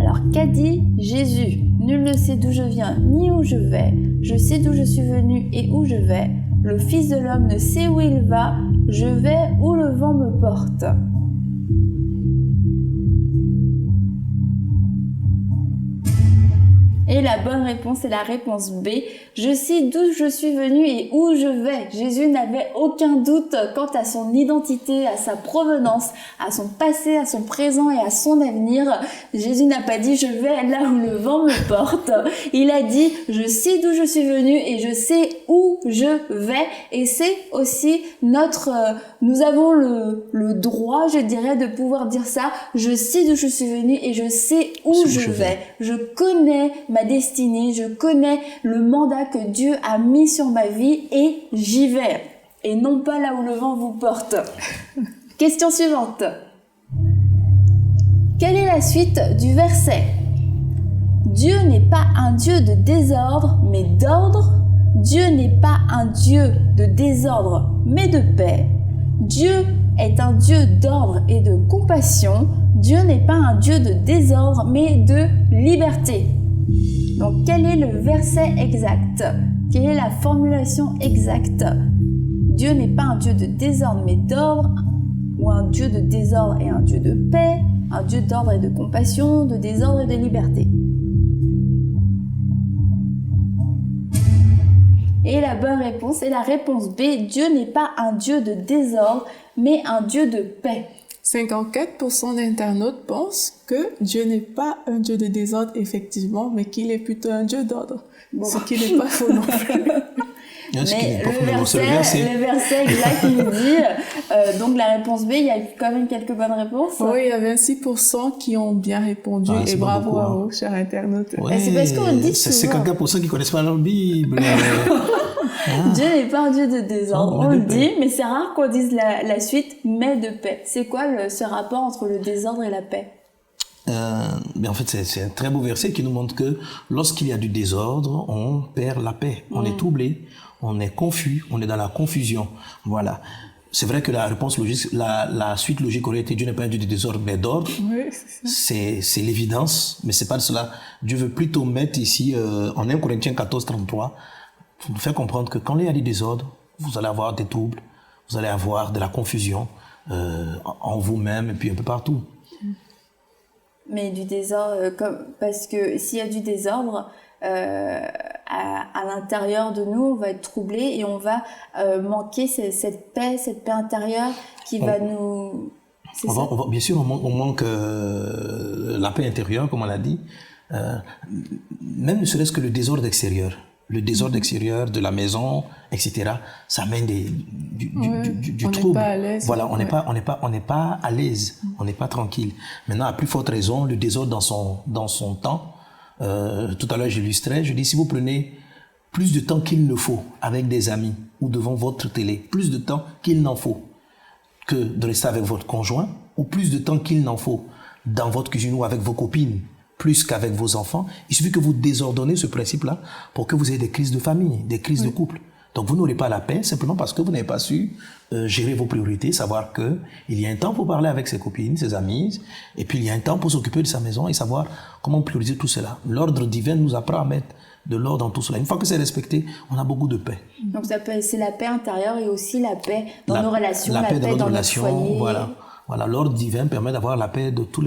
Alors, qu'a dit Jésus? Nul ne sait d'où je viens ni où je vais. Je sais d'où je suis venu et où je vais. Le Fils de l'homme ne sait où il va. Je vais où le vent me porte. Et la bonne réponse est la réponse B. Je sais d'où je suis venu et où je vais. Jésus n'avait aucun doute quant à son identité, à sa provenance, à son passé, à son présent et à son avenir. Jésus n'a pas dit « je vais là où le vent me porte ». Il a dit « je sais d'où je suis venu et je sais où je vais ». Et c'est aussi nous avons le droit, je dirais, de pouvoir dire ça. Je sais d'où je suis venu et je sais où je vais. Je connais ma destinée, je connais le mandat que Dieu a mis sur ma vie et j'y vais. Et non pas là où le vent vous porte. Question suivante. Quelle est la suite du verset? Dieu n'est pas un Dieu de désordre, mais d'ordre. Dieu n'est pas un Dieu de désordre, mais de paix. Dieu est un Dieu d'ordre et de compassion. Dieu n'est pas un Dieu de désordre, mais de liberté. Donc, quel est le verset exact? Quelle est la formulation exacte? Dieu n'est pas un Dieu de désordre, mais d'ordre, ou un Dieu de désordre et un Dieu de paix. un Dieu d'ordre et de compassion, de désordre et de liberté. Et la bonne réponse est la réponse B. Dieu n'est pas un Dieu de désordre, mais un Dieu de paix. 54% d'internautes pensent que Dieu n'est pas un Dieu de désordre, effectivement, mais qu'il est plutôt un Dieu d'ordre. Bon. Ce qui n'est pas faux non plus. Mais le verset exact il dit, donc la réponse B, il y a quand même quelques bonnes réponses. Oui, il y a 26% qui ont bien répondu, et bravo beaucoup, à vous, chers internautes. Ouais, c'est parce qu'on dit souvent. C'est 54% qui connaissent pas leur Bible. Dieu n'est pas un Dieu de désordre, on le dit, mais c'est rare qu'on dise la suite, mais de paix. C'est quoi ce rapport entre le désordre et la paix? Mais en fait, c'est un très beau verset qui nous montre que lorsqu'il y a du désordre, on perd la paix. On est troublé, on est confus, on est dans la confusion. Voilà. C'est vrai que la réponse logique, la suite logique aurait été Dieu n'est pas un Dieu de désordre, mais d'ordre. Oui, c'est l'évidence, mais c'est pas de cela. Dieu veut plutôt mettre ici, en 1 Corinthiens 14, 33, pour nous faire comprendre que quand il y a du désordre, vous allez avoir des troubles, vous allez avoir de la confusion en vous-même et puis un peu partout. Mais du désordre, parce que s'il y a du désordre, à l'intérieur de nous, on va être troublé et on va manquer cette paix intérieure qui va nous... Bien sûr, on manque la paix intérieure, comme on l'a dit, même ne serait-ce que le désordre extérieur. Le désordre extérieur de la maison, etc., ça amène du trouble. Pas à l'aise, voilà, on n'est pas à l'aise, on n'est pas tranquille. Maintenant, à plus forte raison, le désordre dans son temps. Tout à l'heure, j'illustrais, je dis, si vous prenez plus de temps qu'il ne faut avec des amis ou devant votre télé, plus de temps qu'il n'en faut que de rester avec votre conjoint, ou plus de temps qu'il n'en faut dans votre cuisine ou avec vos copines, plus qu'avec vos enfants, il suffit que vous désordonnez ce principe-là pour que vous ayez des crises de famille, des crises de couple. Donc vous n'aurez pas la paix simplement parce que vous n'avez pas su gérer vos priorités, savoir que il y a un temps pour parler avec ses copines, ses amis, et puis il y a un temps pour s'occuper de sa maison et savoir comment prioriser tout cela. L'ordre divin nous apprend à mettre de l'ordre dans tout cela. Une fois que c'est respecté, on a beaucoup de paix. Donc c'est la paix intérieure et aussi la paix dans nos relations, la paix dans nos relations, notre foyer. Voilà, l'ordre divin permet d'avoir la paix de tous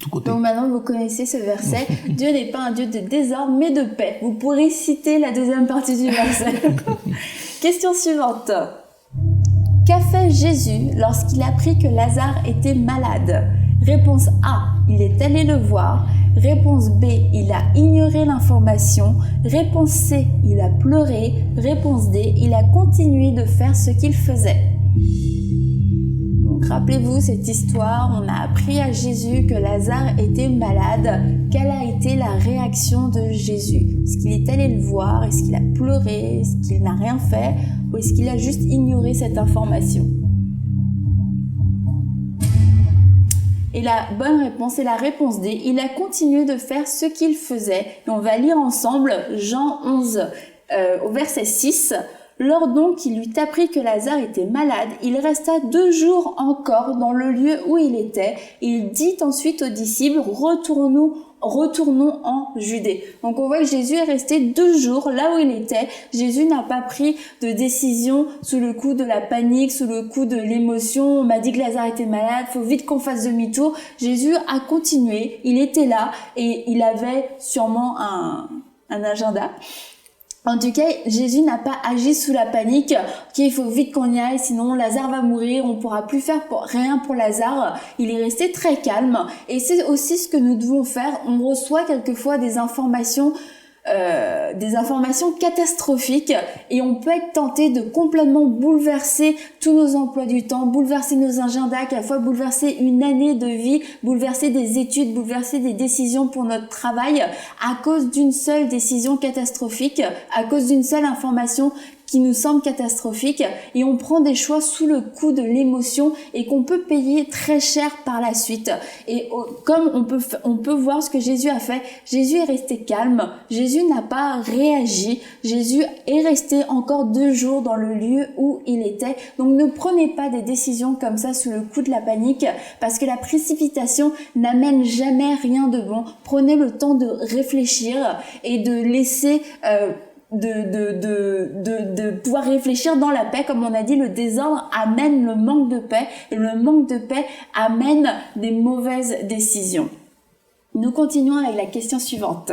côtés. Donc maintenant, vous connaissez ce verset. Dieu n'est pas un Dieu de désordre, mais de paix. Vous pourrez citer la deuxième partie du verset. Question suivante. Qu'a fait Jésus lorsqu'il apprit que Lazare était malade? Réponse A, il est allé le voir. Réponse B, il a ignoré l'information. Réponse C, il a pleuré. Réponse D, il a continué de faire ce qu'il faisait. Donc rappelez-vous cette histoire, on a appris à Jésus que Lazare était malade. Quelle a été la réaction de Jésus? Est-ce qu'il est allé le voir? Est-ce qu'il a pleuré? Est-ce qu'il n'a rien fait? Ou est-ce qu'il a juste ignoré cette information? Et la bonne réponse est la réponse D. Il a continué de faire ce qu'il faisait. Et on va lire ensemble Jean 11 au verset 6. Lors donc qu'il eut appris que Lazare était malade, il resta 2 jours encore dans le lieu où il était. Il dit ensuite aux disciples, retournons en Judée. Donc on voit que Jésus est resté 2 jours là où il était. Jésus n'a pas pris de décision sous le coup de la panique, sous le coup de l'émotion. On m'a dit que Lazare était malade, faut vite qu'on fasse demi-tour. Jésus a continué, il était là et il avait sûrement un agenda. En tout cas, Jésus n'a pas agi sous la panique. Ok, il faut vite qu'on y aille, sinon Lazare va mourir, on pourra plus faire rien pour Lazare. Il est resté très calme. Et c'est aussi ce que nous devons faire. On reçoit quelquefois des informations catastrophiques et on peut être tenté de complètement bouleverser tous nos emplois du temps, bouleverser nos agendas, à la fois bouleverser une année de vie, bouleverser des études, bouleverser des décisions pour notre travail à cause d'une seule décision catastrophique, à cause d'une seule information qui nous semble catastrophique, et on prend des choix sous le coup de l'émotion et qu'on peut payer très cher par la suite. Et comme on peut voir ce que Jésus a fait, Jésus est resté calme, Jésus n'a pas réagi, Jésus est resté encore 2 jours dans le lieu où il était. Donc ne prenez pas des décisions comme ça sous le coup de la panique, parce que la précipitation n'amène jamais rien de bon. Prenez le temps de réfléchir et de laisser de pouvoir réfléchir dans la paix. Comme on a dit, le désordre amène le manque de paix et le manque de paix amène des mauvaises décisions. Nous continuons avec la question suivante.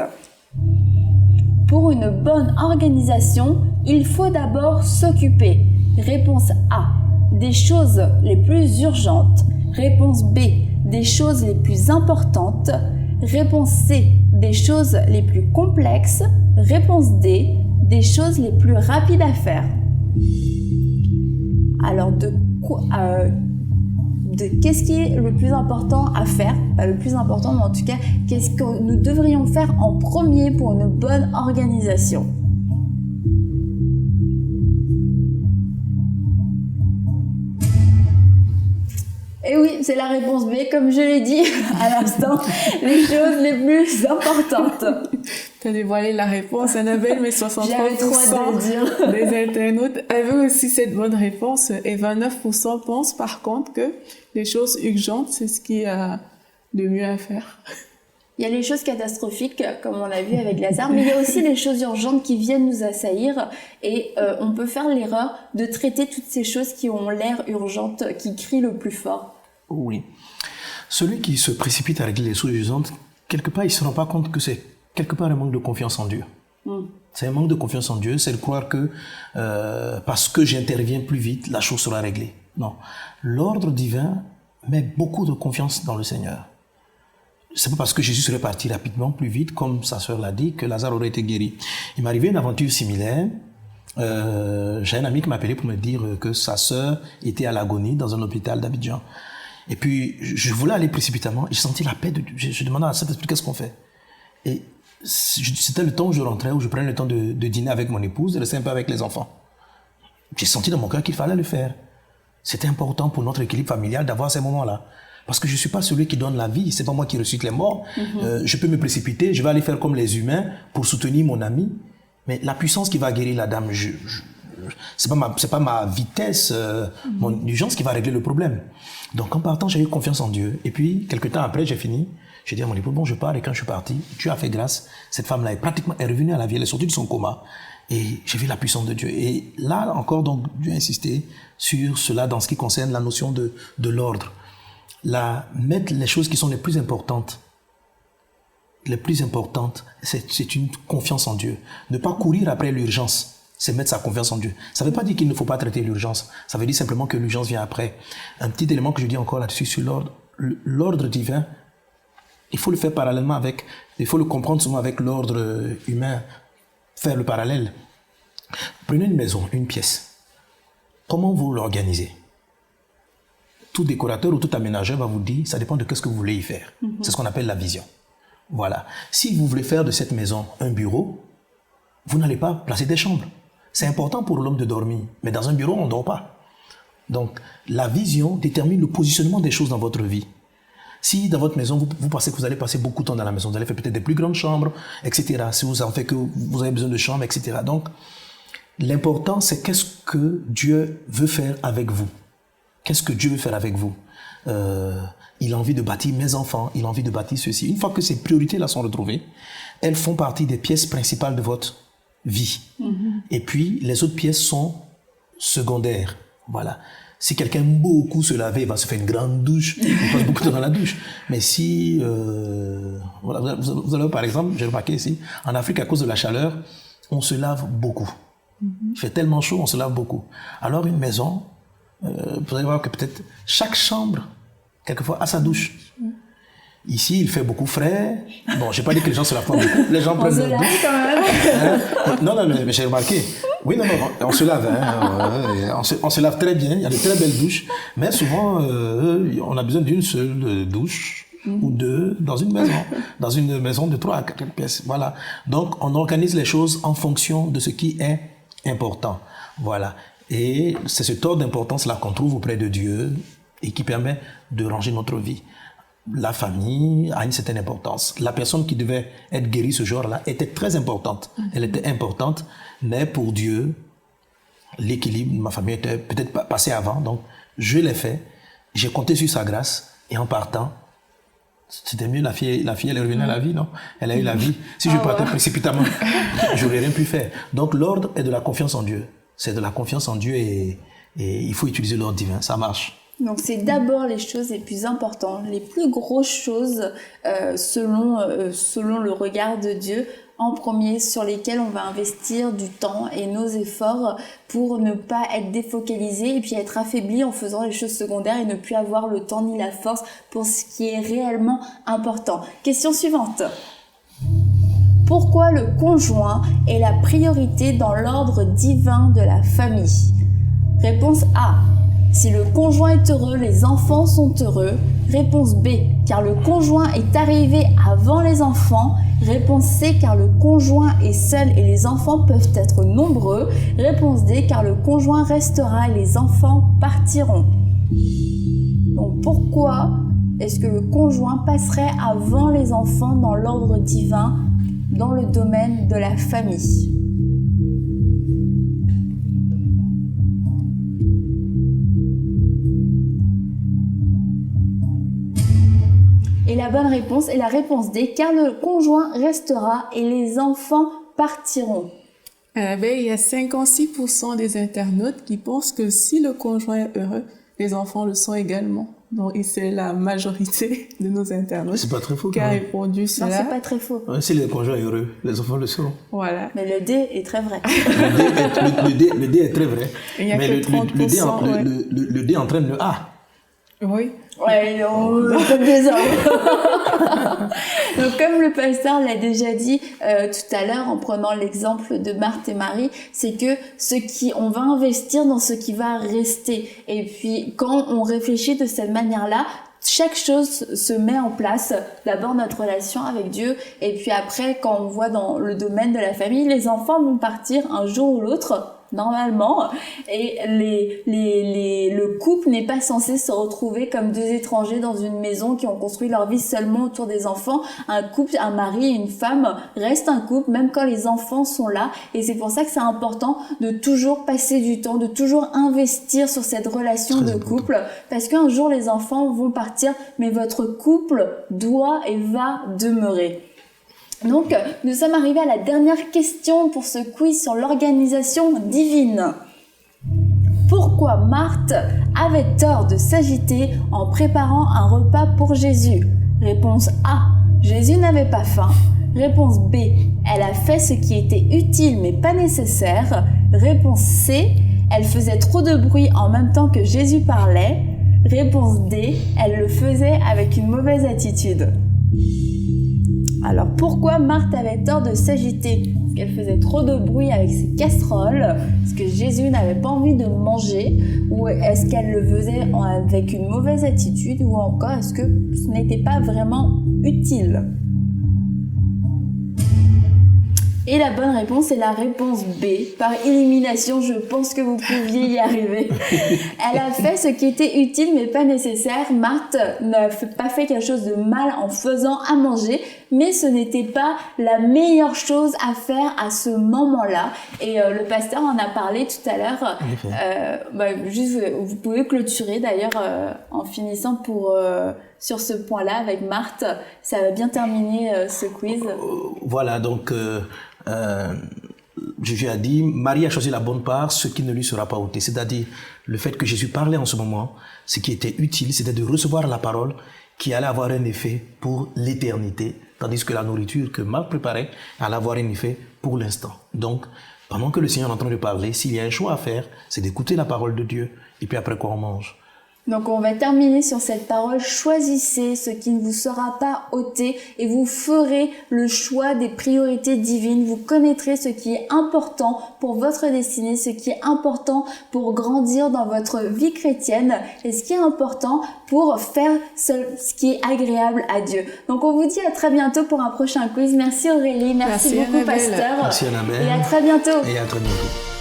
Pour une bonne organisation, il faut d'abord s'occuper. Réponse A, des choses les plus urgentes. Réponse B, des choses les plus importantes. Réponse C, des choses les plus complexes. Réponse D, des choses les plus rapides à faire. Alors, qu'est-ce qui est le plus important à faire? Pas le plus important, mais en tout cas, qu'est-ce que nous devrions faire en premier pour une bonne organisation? Et oui, c'est la réponse B, comme je l'ai dit à l'instant, les choses les plus importantes. T'as dévoilé la réponse, Annabelle, mais 63% J'avais trop hâte de le dire. des internautes avaient aussi cette bonne réponse et 29% pensent par contre que les choses urgentes, c'est ce qui a de mieux à faire. Il y a les choses catastrophiques, comme on l'a vu avec Lazare, mais il y a aussi les choses urgentes qui viennent nous assaillir et on peut faire l'erreur de traiter toutes ces choses qui ont l'air urgentes, qui crient le plus fort. Oui. Celui qui se précipite à régler les choses urgentes, quelque part, il ne se rend pas compte que c'est quelque part un manque de confiance en Dieu. C'est un manque de confiance en Dieu, c'est de croire que parce que j'interviens plus vite, la chose sera réglée. Non. L'ordre divin met beaucoup de confiance dans le Seigneur. C'est pas parce que Jésus serait parti rapidement, plus vite, comme sa sœur l'a dit, que Lazare aurait été guéri. Il m'est arrivé une aventure similaire. J'ai un ami qui m'a appelé pour me dire que sa sœur était à l'agonie dans un hôpital d'Abidjan. Et puis, je voulais aller précipitamment. J'ai senti la paix. Je demandais à Saint-Esprit, qu'est-ce qu'on fait? Et c'était le temps où je rentrais, où je prenais le temps de dîner avec mon épouse, de rester un peu avec les enfants. J'ai senti dans mon cœur qu'il fallait le faire. C'était important pour notre équilibre familial d'avoir ces moments-là. Parce que je ne suis pas celui qui donne la vie, c'est pas moi qui ressuscite les morts. Je peux me précipiter, je vais aller faire comme les humains pour soutenir mon ami. Mais la puissance qui va guérir la dame, c'est pas ma vitesse, mon urgence qui va régler le problème. Donc en partant, j'ai eu confiance en Dieu. Et puis, quelques temps après, j'ai fini. J'ai dit à mon époux, bon, je pars. Et quand je suis parti, Dieu a fait grâce. Cette femme-là est revenue à la vie, elle est sortie de son coma. Et j'ai vu la puissance de Dieu. Et là encore, donc, Dieu a insisté sur cela dans ce qui concerne la notion de l'ordre. Mettre les choses qui sont les plus importantes, c'est une confiance en Dieu. Ne pas courir après l'urgence, c'est mettre sa confiance en Dieu. Ça ne veut pas dire qu'il ne faut pas traiter l'urgence. Ça veut dire simplement que l'urgence vient après. Un petit élément que je dis encore là-dessus sur l'ordre. L'ordre divin, il faut le faire parallèlement avec, il faut le comprendre souvent avec l'ordre humain, faire le parallèle. Prenez une maison, une pièce. Comment vous l'organisez? Tout décorateur ou tout aménageur va vous dire, ça dépend de ce que vous voulez y faire. C'est ce qu'on appelle la vision. Voilà. Si vous voulez faire de cette maison un bureau, vous n'allez pas placer des chambres. C'est important pour l'homme de dormir, mais dans un bureau, on ne dort pas. Donc, la vision détermine le positionnement des choses dans votre vie. Si dans votre maison, vous pensez que vous allez passer beaucoup de temps dans la maison, vous allez faire peut-être des plus grandes chambres, etc. Si vous en faites que vous avez besoin de chambres, etc. Donc, l'important, c'est qu'est-ce que Dieu veut faire avec vous. Qu'est-ce que Dieu veut faire avec vous? Il a envie de bâtir mes enfants, il a envie de bâtir ceci. Une fois que ces priorités-là sont retrouvées, elles font partie des pièces principales de votre vie. Et puis, les autres pièces sont secondaires. Voilà. Si quelqu'un aime beaucoup se laver, il va se faire une grande douche, il passe beaucoup de temps dans la douche. Mais si, voilà, vous allez par exemple, j'ai remarqué ici, en Afrique, à cause de la chaleur, on se lave beaucoup. Il fait tellement chaud, on se lave beaucoup. Alors, une maison, vous allez voir que peut-être chaque chambre, quelquefois, a sa douche. Ici, il fait beaucoup frais. Bon, je n'ai pas dit que les gens se lavent pas beaucoup. Les gens prennent leur douche. Quand même. Non, mais j'ai remarqué. Oui, non, on se lave. On se lave très bien. Il y a de très belles douches. Mais souvent, on a besoin d'une seule douche ou deux dans une maison. Dans une maison de 3 à 4 pièces. Voilà. Donc, on organise les choses en fonction de ce qui est important. Voilà. Et c'est cet ordre d'importance-là qu'on trouve auprès de Dieu et qui permet de ranger notre vie. La famille a une certaine importance. La personne qui devait être guérie ce jour-là était très importante. Elle était importante, mais pour Dieu, l'équilibre de ma famille était peut-être passé avant. Donc, je l'ai fait. J'ai compté sur sa grâce et en partant, C'était mieux, la fille, elle est revenue à la vie, non? Elle a eu la vie. Si je partais précipitamment, j'aurais rien pu faire. Donc, l'ordre est de la confiance en Dieu. C'est de la confiance en Dieu et il faut utiliser l'ordre divin. Ça marche. Donc, c'est d'abord les choses les plus importantes, les plus grosses choses selon le regard de Dieu, en premier, sur lesquelles on va investir du temps et nos efforts pour ne pas être défocalisé et puis être affaibli en faisant les choses secondaires et ne plus avoir le temps ni la force pour ce qui est réellement important. Question suivante. Pourquoi le conjoint est la priorité dans l'ordre divin de la famille? Réponse A. Si le conjoint est heureux, les enfants sont heureux. Réponse B. Car le conjoint est arrivé avant les enfants. Réponse C. Car le conjoint est seul et les enfants peuvent être nombreux. Réponse D. Car le conjoint restera et les enfants partiront. Donc pourquoi est-ce que le conjoint passerait avant les enfants dans l'ordre divin, dans le domaine de la famille? Et la bonne réponse est la réponse D, car le conjoint restera et les enfants partiront. Il y a 56% des internautes qui pensent que si le conjoint est heureux, les enfants le sont également. Donc, et c'est la majorité de nos internautes C'est pas très faux, qui a répondu Non, cela. c'est pas très faux. Ouais, si le conjoint est heureux, les enfants le seront. Voilà. Mais le D est très vrai. Le D est très vrai. Il y a mais que 30%, le D entraîne le A. Oui. Ouais, comme des hommes. Donc, comme le pasteur l'a déjà dit tout à l'heure en prenant l'exemple de Marthe et Marie, c'est que on va investir dans ce qui va rester. Et puis, quand on réfléchit de cette manière-là, chaque chose se met en place. D'abord notre relation avec Dieu, et puis après, quand on voit dans le domaine de la famille, les enfants vont partir un jour ou l'autre, normalement, et le couple n'est pas censé se retrouver comme deux étrangers dans une maison qui ont construit leur vie seulement autour des enfants. Un couple, un mari et une femme restent un couple même quand les enfants sont là, et c'est pour ça que c'est important de toujours passer du temps, de toujours investir sur cette relation de couple, parce qu'un jour les enfants vont partir, mais votre couple doit et va demeurer. Donc, nous sommes arrivés à la dernière question pour ce quiz sur l'organisation divine. Pourquoi Marthe avait tort de s'agiter en préparant un repas pour Jésus? Réponse A. Jésus n'avait pas faim. Réponse B. Elle a fait ce qui était utile mais pas nécessaire. Réponse C. Elle faisait trop de bruit en même temps que Jésus parlait. Réponse D. Elle le faisait avec une mauvaise attitude. Alors pourquoi Marthe avait tort de s'agiter? Parce qu'elle faisait trop de bruit avec ses casseroles? Est-ce que Jésus n'avait pas envie de manger? Ou est-ce qu'elle le faisait avec une mauvaise attitude? Ou encore est-ce que ce n'était pas vraiment utile? Et la bonne réponse est la réponse B. Par élimination, je pense que vous pouviez y arriver. Elle a fait ce qui était utile mais pas nécessaire. Marthe n'a pas fait quelque chose de mal en faisant à manger, mais ce n'était pas la meilleure chose à faire à ce moment-là. Et le pasteur en a parlé tout à l'heure. Juste, vous pouvez clôturer d'ailleurs en finissant sur ce point-là avec Marthe. Ça va bien terminer ce quiz. Voilà, donc Jésus a dit, Marie a choisi la bonne part, ce qui ne lui sera pas ôté. C'est-à-dire, le fait que Jésus parlait en ce moment, ce qui était utile, c'était de recevoir la parole qui allait avoir un effet pour l'éternité, tandis que la nourriture que Marthe préparait allait avoir un effet pour l'instant. Donc, pendant que le Seigneur est en train de parler, s'il y a un choix à faire, c'est d'écouter la parole de Dieu, et puis après quoi on mange. Donc on va terminer sur cette parole. Choisissez ce qui ne vous sera pas ôté et vous ferez le choix des priorités divines. Vous connaîtrez ce qui est important pour votre destinée, ce qui est important pour grandir dans votre vie chrétienne et ce qui est important pour faire ce qui est agréable à Dieu. Donc on vous dit à très bientôt pour un prochain quiz. Merci Aurélie, merci beaucoup Annabelle. pasteur. Merci Annabelle. Et à très bientôt. Et à très bientôt.